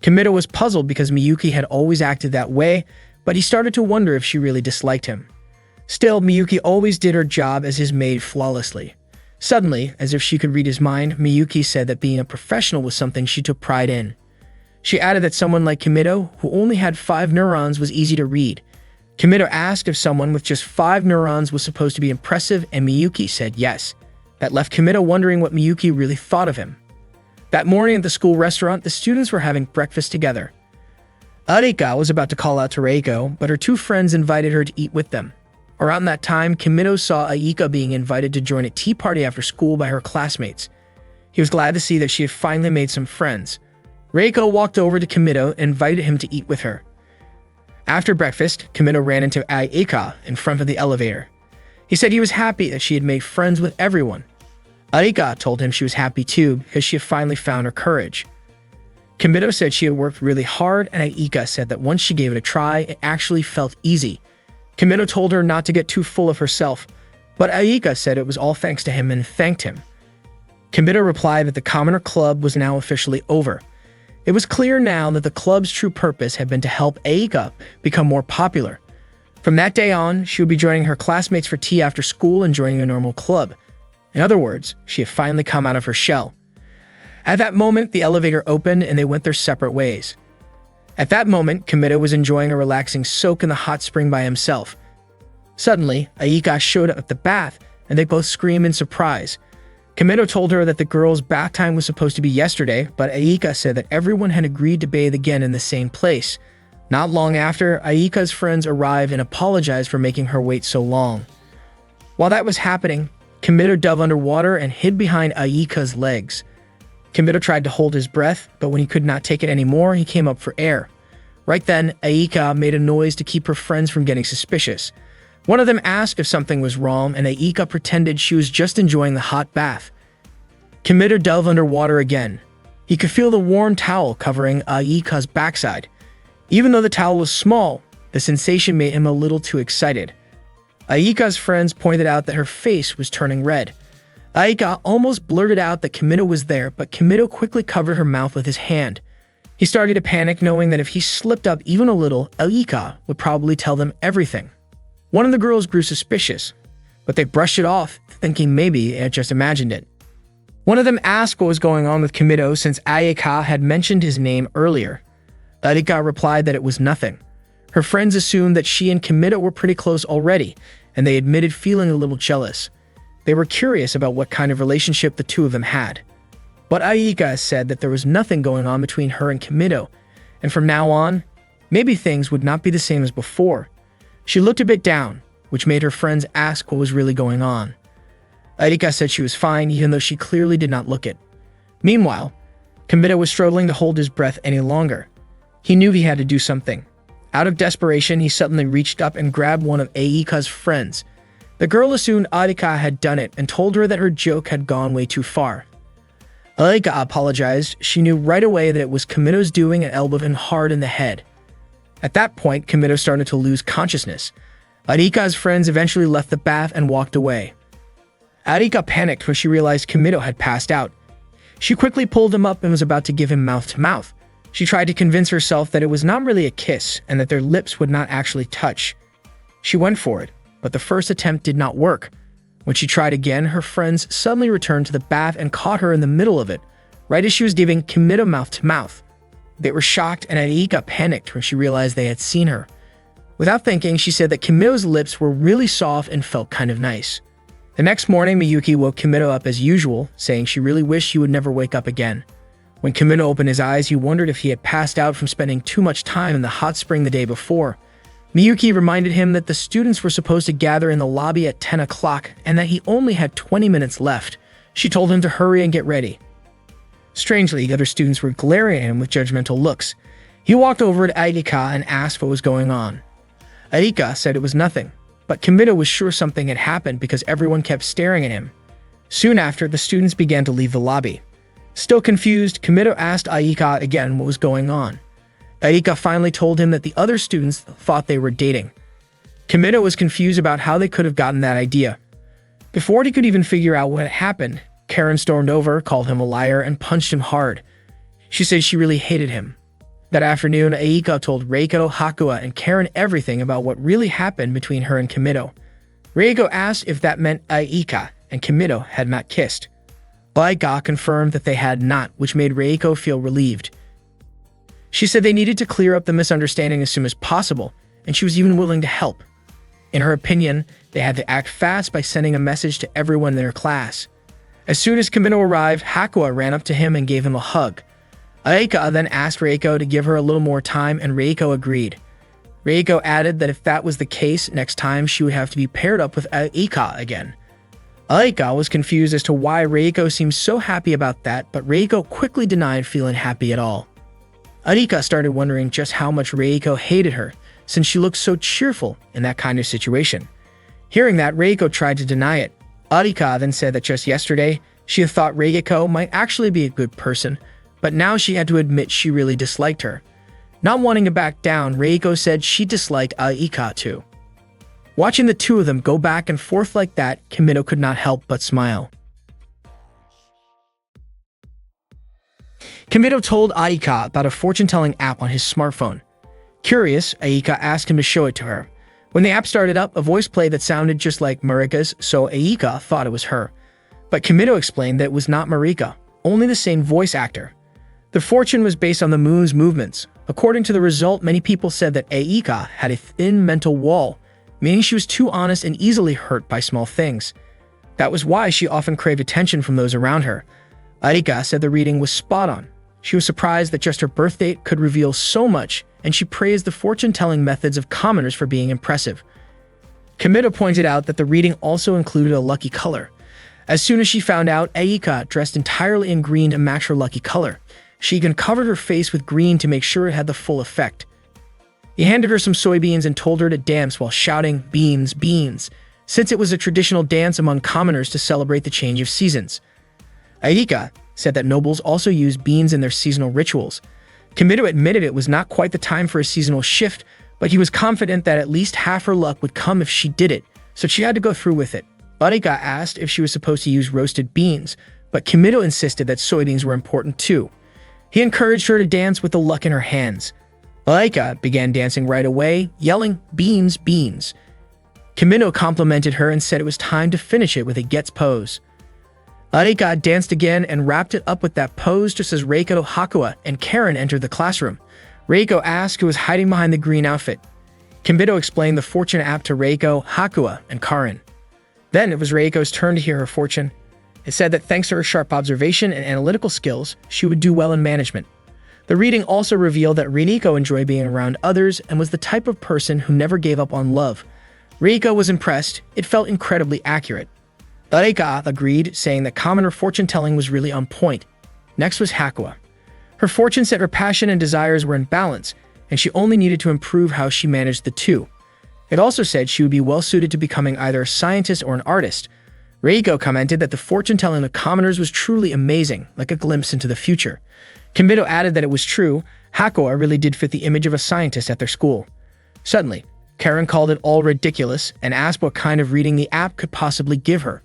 Kimito was puzzled because Miyuki had always acted that way, but he started to wonder if she really disliked him. Still, Miyuki always did her job as his maid flawlessly. Suddenly, as if she could read his mind, Miyuki said that being a professional was something she took pride in. She added that someone like Kimito, who only had 5 neurons, was easy to read. Kimito asked if someone with just 5 neurons was supposed to be impressive, and Miyuki said yes. That left Kimito wondering what Miyuki really thought of him. That morning at the school restaurant, the students were having breakfast together. Arika was about to call out to Reiko, but her 2 friends invited her to eat with them. Around that time, Kimito saw Aika being invited to join a tea party after school by her classmates. He was glad to see that she had finally made some friends. Reiko walked over to Kimito and invited him to eat with her. After breakfast, Kimito ran into Aika in front of the elevator. He said he was happy that she had made friends with everyone. Aika told him she was happy too because she had finally found her courage. Kimito said she had worked really hard, and Aika said that once she gave it a try, it actually felt easy. Kimito told her not to get too full of herself, but Aika said it was all thanks to him and thanked him. Kimito replied that the Commoner Club was now officially over. It was clear now that the club's true purpose had been to help Aika become more popular. From that day on, she would be joining her classmates for tea after school and joining a normal club. In other words, she had finally come out of her shell. At that moment, the elevator opened and they went their separate ways. At that moment, Kimito was enjoying a relaxing soak in the hot spring by himself. Suddenly, Aika showed up at the bath, and they both screamed in surprise. Kimito told her that the girls' bath time was supposed to be yesterday, but Aika said that everyone had agreed to bathe again in the same place. Not long after, Aika's friends arrived and apologized for making her wait so long. While that was happening, Kimito dove underwater and hid behind Aika's legs. Kimito tried to hold his breath, but when he could not take it anymore, he came up for air. Right then, Aika made a noise to keep her friends from getting suspicious. One of them asked if something was wrong, and Aika pretended she was just enjoying the hot bath. Kimito dove underwater again. He could feel the warm towel covering Aika's backside. Even though the towel was small, the sensation made him a little too excited. Aika's friends pointed out that her face was turning red. Aika almost blurted out that Kimito was there, but Kimito quickly covered her mouth with his hand. He started to panic, knowing that if he slipped up even a little, Aika would probably tell them everything. One of the girls grew suspicious, but they brushed it off, thinking maybe they had just imagined it. One of them asked what was going on with Kimito since Aika had mentioned his name earlier. Aika replied that it was nothing. Her friends assumed that she and Kimito were pretty close already, and they admitted feeling a little jealous. They were curious about what kind of relationship the two of them had. But Aika said that there was nothing going on between her and Kimito, and from now on, maybe things would not be the same as before. She looked a bit down, which made her friends ask what was really going on. Aika said she was fine, even though she clearly did not look it. Meanwhile, Kimito was struggling to hold his breath any longer. He knew he had to do something. Out of desperation, he suddenly reached up and grabbed one of Aika's friends. The girl assumed Arika had done it and told her that her joke had gone way too far. Arika apologized. She knew right away that it was Kimito's doing and elbowed him hard in the head. At that point, Kimito started to lose consciousness. Arika's friends eventually left the bath and walked away. Arika panicked when she realized Kimito had passed out. She quickly pulled him up and was about to give him mouth-to-mouth. She tried to convince herself that it was not really a kiss and that their lips would not actually touch. She went for it, but the first attempt did not work. When she tried again, her friends suddenly returned to the bath and caught her in the middle of it, right as she was giving Kimito mouth-to-mouth. They were shocked, and Arika panicked when she realized they had seen her. Without thinking, she said that Kimito's lips were really soft and felt kind of nice. The next morning, Miyuki woke Kimito up as usual, saying she really wished he would never wake up again. When Kimito opened his eyes, he wondered if he had passed out from spending too much time in the hot spring the day before. Miyuki reminded him that the students were supposed to gather in the lobby at 10 o'clock and that he only had 20 minutes left. She told him to hurry and get ready. Strangely, the other students were glaring at him with judgmental looks. He walked over to Arika and asked what was going on. Arika said it was nothing, but Kimito was sure something had happened because everyone kept staring at him. Soon after, the students began to leave the lobby. Still confused, Kimito asked Arika again what was going on. Arika finally told him that the other students thought they were dating. Kimito was confused about how they could have gotten that idea. Before he could even figure out what had happened, Karen stormed over, called him a liar, and punched him hard. She said she really hated him. That afternoon, Arika told Reiko, Hakuya, and Karen everything about what really happened between her and Kimito. Reiko asked if that meant Arika and Kimito had not kissed. Arika confirmed that they had not, which made Reiko feel relieved. She said they needed to clear up the misunderstanding as soon as possible, and she was even willing to help. In her opinion, they had to act fast by sending a message to everyone in their class. As soon as Kimito arrived, Hakuya ran up to him and gave him a hug. Arika then asked Reiko to give her a little more time, and Reiko agreed. Reiko added that if that was the case, next time she would have to be paired up with Arika again. Arika was confused as to why Reiko seemed so happy about that, but Reiko quickly denied feeling happy at all. Arika started wondering just how much Reiko hated her, since she looked so cheerful in that kind of situation. Hearing that, Reiko tried to deny it. Arika then said that just yesterday, she had thought Reiko might actually be a good person, but now she had to admit she really disliked her. Not wanting to back down, Reiko said she disliked Arika too. Watching the two of them go back and forth like that, Kimito could not help but smile. Kimito told Arika about a fortune-telling app on his smartphone. Curious, Arika asked him to show it to her. When the app started up, a voice played that sounded just like Marika's, so Arika thought it was her. But Kimito explained that it was not Marika, only the same voice actor. The fortune was based on the moon's movements. According to the result, many people said that Arika had a thin mental wall, meaning she was too honest and easily hurt by small things. That was why she often craved attention from those around her. Arika said the reading was spot on. She was surprised that just her birth date could reveal so much, and she praised the fortune-telling methods of commoners for being impressive. Kimito pointed out that the reading also included a lucky color. As soon as she found out, Arika dressed entirely in green to match her lucky color. She even covered her face with green to make sure it had the full effect. He handed her some soybeans and told her to dance while shouting, "Beans, beans," since it was a traditional dance among commoners to celebrate the change of seasons. Arika said that nobles also used beans in their seasonal rituals. Kimito admitted it was not quite the time for a seasonal shift, but he was confident that at least half her luck would come if she did it, so she had to go through with it. Arika asked if she was supposed to use roasted beans, but Kimito insisted that soybeans were important too. He encouraged her to dance with the luck in her hands. Arika began dancing right away, yelling, "Beans, beans." Kimito complimented her and said it was time to finish it with a Gets pose. Arika danced again and wrapped it up with that pose just as Reiko, Hakuya, and Karen entered the classroom. Reiko asked who was hiding behind the green outfit. Kimito explained the fortune app to Reiko, Hakuya, and Karen. Then it was Reiko's turn to hear her fortune. It said that thanks to her sharp observation and analytical skills, she would do well in management. The reading also revealed that Reiko enjoyed being around others and was the type of person who never gave up on love. Reiko was impressed. It felt incredibly accurate. Arika agreed, saying that commoner fortune-telling was really on point. Next was Hakuya. Her fortune said her passion and desires were in balance, and she only needed to improve how she managed the two. It also said she would be well suited to becoming either a scientist or an artist. Reiko commented that the fortune-telling of commoners was truly amazing, like a glimpse into the future. Kimido added that it was true, Hakuya really did fit the image of a scientist at their school. Suddenly, Karen called it all ridiculous and asked what kind of reading the app could possibly give her.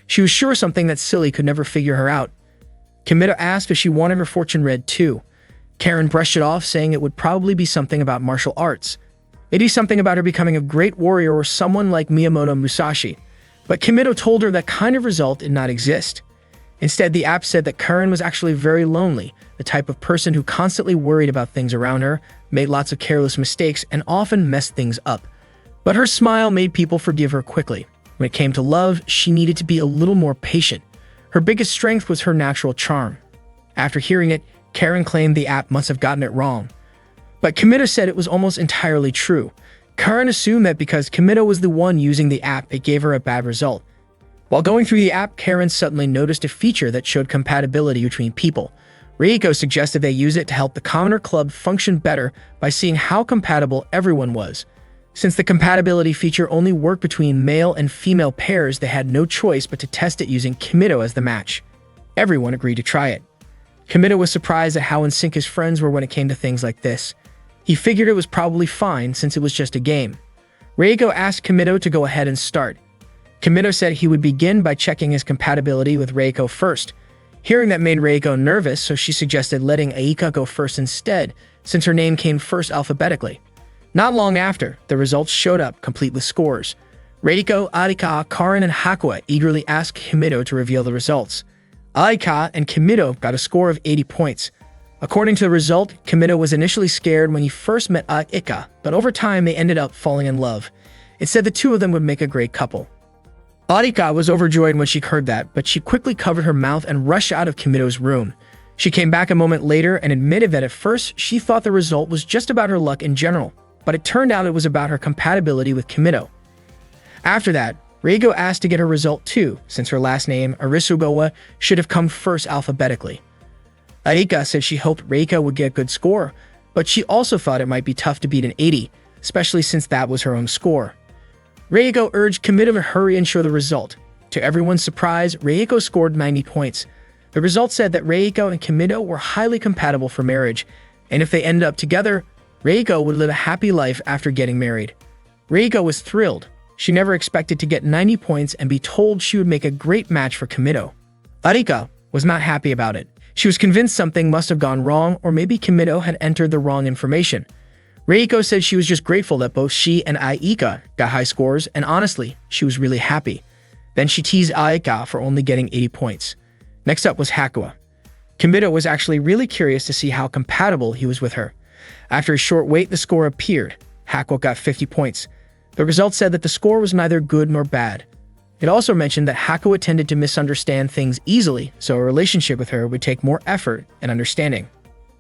She was sure something that silly could never figure her out. Kimido asked if she wanted her fortune read too. Karen brushed it off, saying it would probably be something about martial arts. Maybe something about her becoming a great warrior or someone like Miyamoto Musashi. But Kimido told her that kind of result did not exist. Instead, the app said that Karen was actually very lonely, the type of person who constantly worried about things around her, made lots of careless mistakes, and often messed things up. But her smile made people forgive her quickly. When it came to love, she needed to be a little more patient. Her biggest strength was her natural charm. After hearing it, Karen claimed the app must have gotten it wrong. But Kimido said it was almost entirely true. Karen assumed that because Kimido was the one using the app, it gave her a bad result. While going through the app, Karen suddenly noticed a feature that showed compatibility between people. Reiko suggested they use it to help the Commoner Club function better by seeing how compatible everyone was. Since the compatibility feature only worked between male and female pairs, they had no choice but to test it using Kimido as the match. Everyone agreed to try it. Kimido was surprised at how in sync his friends were when it came to things like this. He figured it was probably fine since it was just a game. Reiko asked Kimido to go ahead and start. Kimido said he would begin by checking his compatibility with Reiko first. Hearing that made Reiko nervous, so she suggested letting Aika go first instead, since her name came first alphabetically. Not long after, the results showed up, complete with scores. Reiko, Arika, Karen, and Hakuya eagerly asked Kimido to reveal the results. Arika and Kimido got a score of 80 points. According to the result, Kimido was initially scared when he first met Arika, but over time they ended up falling in love. It said the two of them would make a great couple. Arika was overjoyed when she heard that, but she quickly covered her mouth and rushed out of Kimido's room. She came back a moment later and admitted that at first she thought the result was just about her luck in general, but it turned out it was about her compatibility with Kimido. After that, Reiko asked to get her result too, since her last name, Arisugawa, should have come first alphabetically. Arika said she hoped Reiko would get a good score, but she also thought it might be tough to beat an 80, especially since that was her own score. Reiko urged Kimido to hurry and show the result. To everyone's surprise, Reiko scored 90 points. The result said that Reiko and Kimido were highly compatible for marriage, and if they ended up together, Reiko would live a happy life after getting married. Reiko was thrilled. She never expected to get 90 points and be told she would make a great match for Kimido. Arika was not happy about it. She was convinced something must have gone wrong, or maybe Kimido had entered the wrong information. Reiko said she was just grateful that both she and Aika got high scores, and honestly, she was really happy. Then she teased Aika for only getting 80 points. Next up was Hakuya. Kimido was actually really curious to see how compatible he was with her. After a short wait, the score appeared. Hakuya got 50 points. The result said that the score was neither good nor bad. It also mentioned that Hakuya tended to misunderstand things easily, so a relationship with her would take more effort and understanding.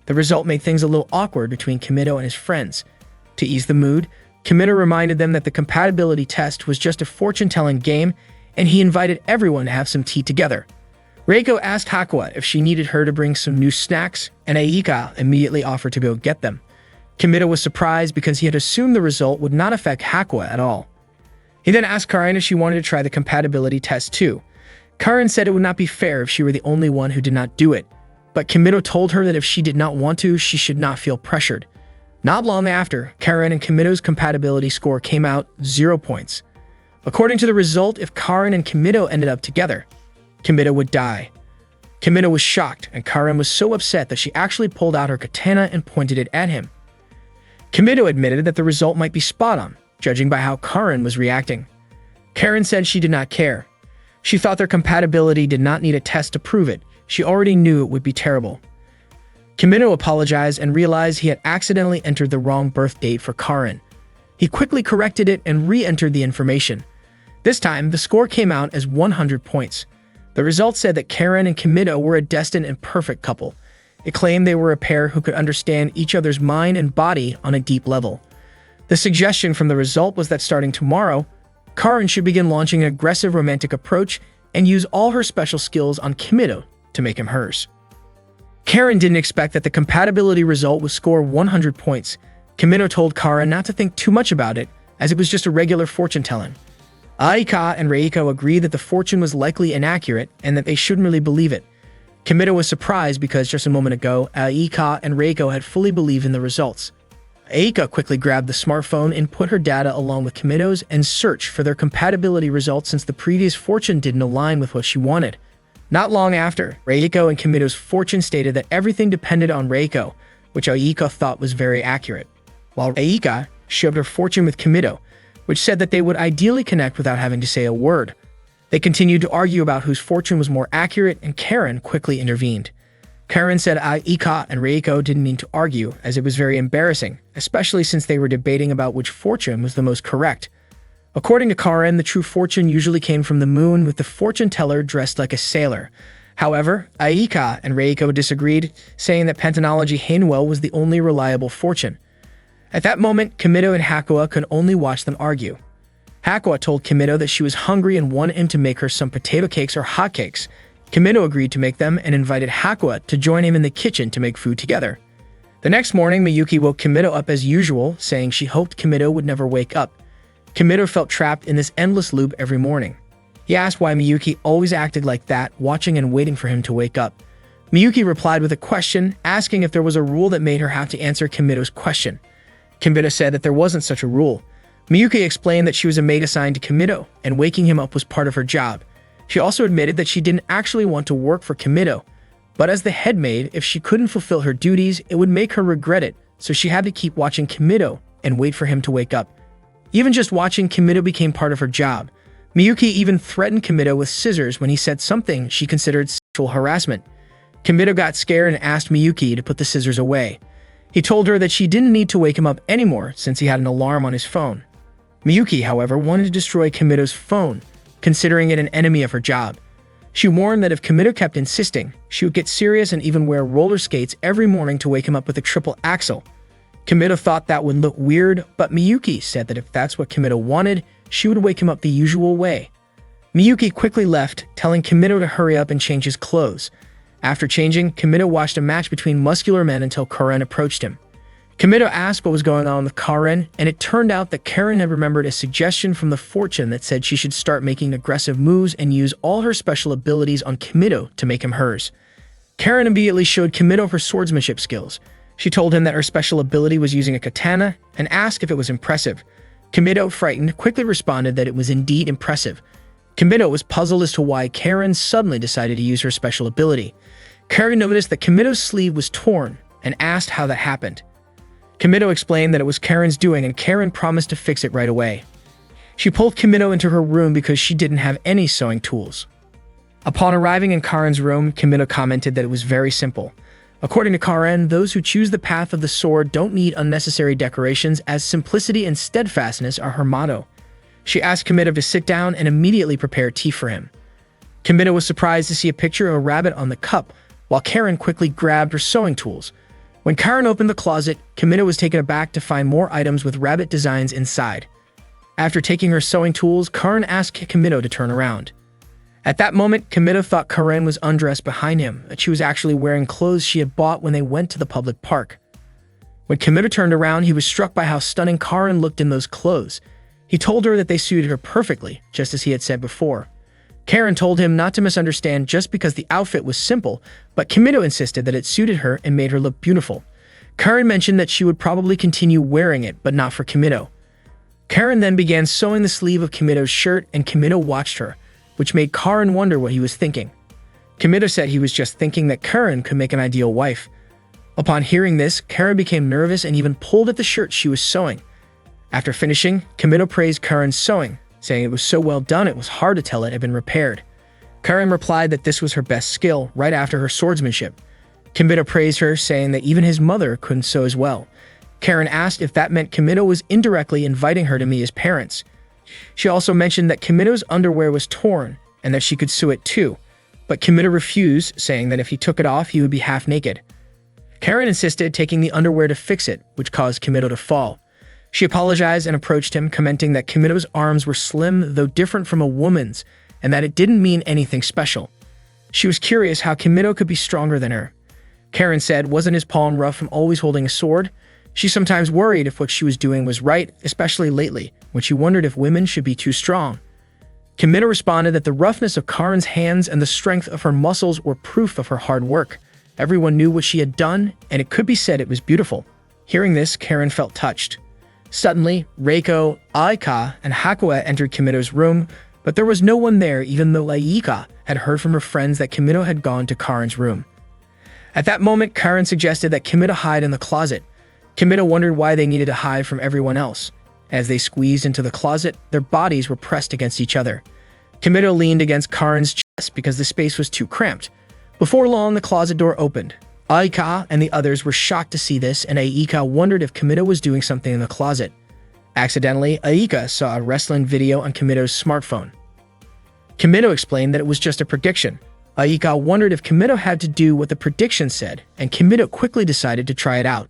The result made things a little awkward between Kimido and his friends. To ease the mood, Kimido reminded them that the compatibility test was just a fortune-telling game, and he invited everyone to have some tea together. Reiko asked Hakuya if she needed her to bring some new snacks, and Aika immediately offered to go get them. Kimido was surprised because he had assumed the result would not affect Hakuya at all. He then asked Karen if she wanted to try the compatibility test too. Karen said it would not be fair if she were the only one who did not do it, but Kimido told her that if she did not want to, she should not feel pressured. Not long after, Karen and Kimido's compatibility score came out 0 points. According to the result, if Karen and Kimido ended up together, Kimido would die. Kimido was shocked, and Karen was so upset that she actually pulled out her katana and pointed it at him. Kimido admitted that the result might be spot on, judging by how Karen was reacting. Karen said she did not care. She thought their compatibility did not need a test to prove it. She already knew it would be terrible. Kimido apologized and realized he had accidentally entered the wrong birth date for Karen. He quickly corrected it and re-entered the information. This time, the score came out as 100 points. The results said that Karen and Kimido were a destined and perfect couple. It claimed they were a pair who could understand each other's mind and body on a deep level. The suggestion from the result was that starting tomorrow, Karen should begin launching an aggressive romantic approach and use all her special skills on Kimido to make him hers. Karen didn't expect that the compatibility result would score 100 points. Kimido told Karen not to think too much about it, as it was just a regular fortune-telling. Aika and Reiko agreed that the fortune was likely inaccurate and that they shouldn't really believe it. Kimido was surprised because just a moment ago, Aika and Reiko had fully believed in the results. Aika quickly grabbed the smartphone and put her data along with Kimido's and searched for their compatibility results since the previous fortune didn't align with what she wanted. Not long after, Reiko and Kimido's fortune stated that everything depended on Reiko, which Aika thought was very accurate, while Aika shared her fortune with Kimido, which said that they would ideally connect without having to say a word. They continued to argue about whose fortune was more accurate, and Karen quickly intervened. Karen said Aika and Reiko didn't need to argue, as it was very embarrassing, especially since they were debating about which fortune was the most correct. According to Karen, the true fortune usually came from the moon, with the fortune teller dressed like a sailor. However, Aika and Reiko disagreed, saying that Pentanology Hainwell was the only reliable fortune. At that moment, Kimido and Hakua could only watch them argue. Hakua told Kimido that she was hungry and wanted him to make her some potato cakes or hotcakes. Kimido agreed to make them and invited Hakua to join him in the kitchen to make food together. The next morning, Miyuki woke Kimido up as usual, saying she hoped Kimido would never wake up. Kimido felt trapped in this endless loop every morning. He asked why Miyuki always acted like that, watching and waiting for him to wake up. Miyuki replied with a question, asking if there was a rule that made her have to answer Kimido's question. Kimido said that there wasn't such a rule. Miyuki explained that she was a maid assigned to Kimido, and waking him up was part of her job. She also admitted that she didn't actually want to work for Kimido, but as the head maid, if she couldn't fulfill her duties, it would make her regret it, so she had to keep watching Kimido and wait for him to wake up. Even just watching Kimido became part of her job. Miyuki even threatened Kimido with scissors when he said something she considered sexual harassment. Kimido got scared and asked Miyuki to put the scissors away. He told her that she didn't need to wake him up anymore since he had an alarm on his phone. Miyuki, however, wanted to destroy Kimido's phone, considering it an enemy of her job. She warned that if Kimido kept insisting, she would get serious and even wear roller skates every morning to wake him up with a triple axel. Kimido thought that would look weird, but Miyuki said that if that's what Kimido wanted, she would wake him up the usual way. Miyuki quickly left, telling Kimido to hurry up and change his clothes. After changing, Kimido watched a match between muscular men until Karen approached him. Kimido asked what was going on with Karen, and it turned out that Karen had remembered a suggestion from the fortune that said she should start making aggressive moves and use all her special abilities on Kimido to make him hers. Karen immediately showed Kimido her swordsmanship skills. She told him that her special ability was using a katana and asked if it was impressive. Kimido, frightened, quickly responded that it was indeed impressive. Kimido was puzzled as to why Karen suddenly decided to use her special ability. Karen noticed that Kimido's sleeve was torn and asked how that happened. Kimido explained that it was Karen's doing, and Karen promised to fix it right away. She pulled Kimido into her room because she didn't have any sewing tools. Upon arriving in Karen's room, Kimido commented that it was very simple. According to Karen, those who choose the path of the sword don't need unnecessary decorations, as simplicity and steadfastness are her motto. She asked Kimido to sit down and immediately prepare tea for him. Kimido was surprised to see a picture of a rabbit on the cup, while Karen quickly grabbed her sewing tools. When Karen opened the closet, Kimido was taken aback to find more items with rabbit designs inside. After taking her sewing tools, Karen asked Kimido to turn around. At that moment, Kimido thought Karen was undressed behind him, that she was actually wearing clothes she had bought when they went to the public park. When Kimido turned around, he was struck by how stunning Karen looked in those clothes. He told her that they suited her perfectly, just as he had said before. Karen told him not to misunderstand just because the outfit was simple, but Kimido insisted that it suited her and made her look beautiful. Karen mentioned that she would probably continue wearing it, but not for Kimido. Karen then began sewing the sleeve of Kimido's shirt, and Kimido watched her, which made Karen wonder what he was thinking. Kimido said he was just thinking that Karen could make an ideal wife. Upon hearing this, Karen became nervous and even pulled at the shirt she was sewing. After finishing, Kimido praised Karen's sewing, saying it was so well done it was hard to tell it had been repaired. Karen replied that this was her best skill, right after her swordsmanship. Kimido praised her, saying that even his mother couldn't sew as well. Karen asked if that meant Kimido was indirectly inviting her to meet his parents. She also mentioned that Kimido's underwear was torn and that she could sew it too, but Kimido refused, saying that if he took it off, he would be half naked. Karen insisted, taking the underwear to fix it, which caused Kimido to fall. She apologized and approached him, commenting that Kimido's arms were slim, though different from a woman's, and that it didn't mean anything special. She was curious how Kimido could be stronger than her. Karen said, wasn't his palm rough from always holding a sword? She sometimes worried if what she was doing was right, especially lately, when she wondered if women should be too strong. Kimito responded that the roughness of Karen's hands and the strength of her muscles were proof of her hard work. Everyone knew what she had done, and it could be said it was beautiful. Hearing this, Karen felt touched. Suddenly, Reiko, Aika, and Hakua entered Kimito's room, but there was no one there even though Aika had heard from her friends that Kimito had gone to Karen's room. At that moment, Karen suggested that Kimito hide in the closet. Kimito wondered why they needed to hide from everyone else. As they squeezed into the closet, their bodies were pressed against each other. Kimito leaned against Karen's chest because the space was too cramped. Before long, the closet door opened. Aika and the others were shocked to see this, and Aika wondered if Kimito was doing something in the closet. Accidentally, Aika saw a wrestling video on Kimito's smartphone. Kimito explained that it was just a prediction. Aika wondered if Kimito had to do what the prediction said, and Kimito quickly decided to try it out.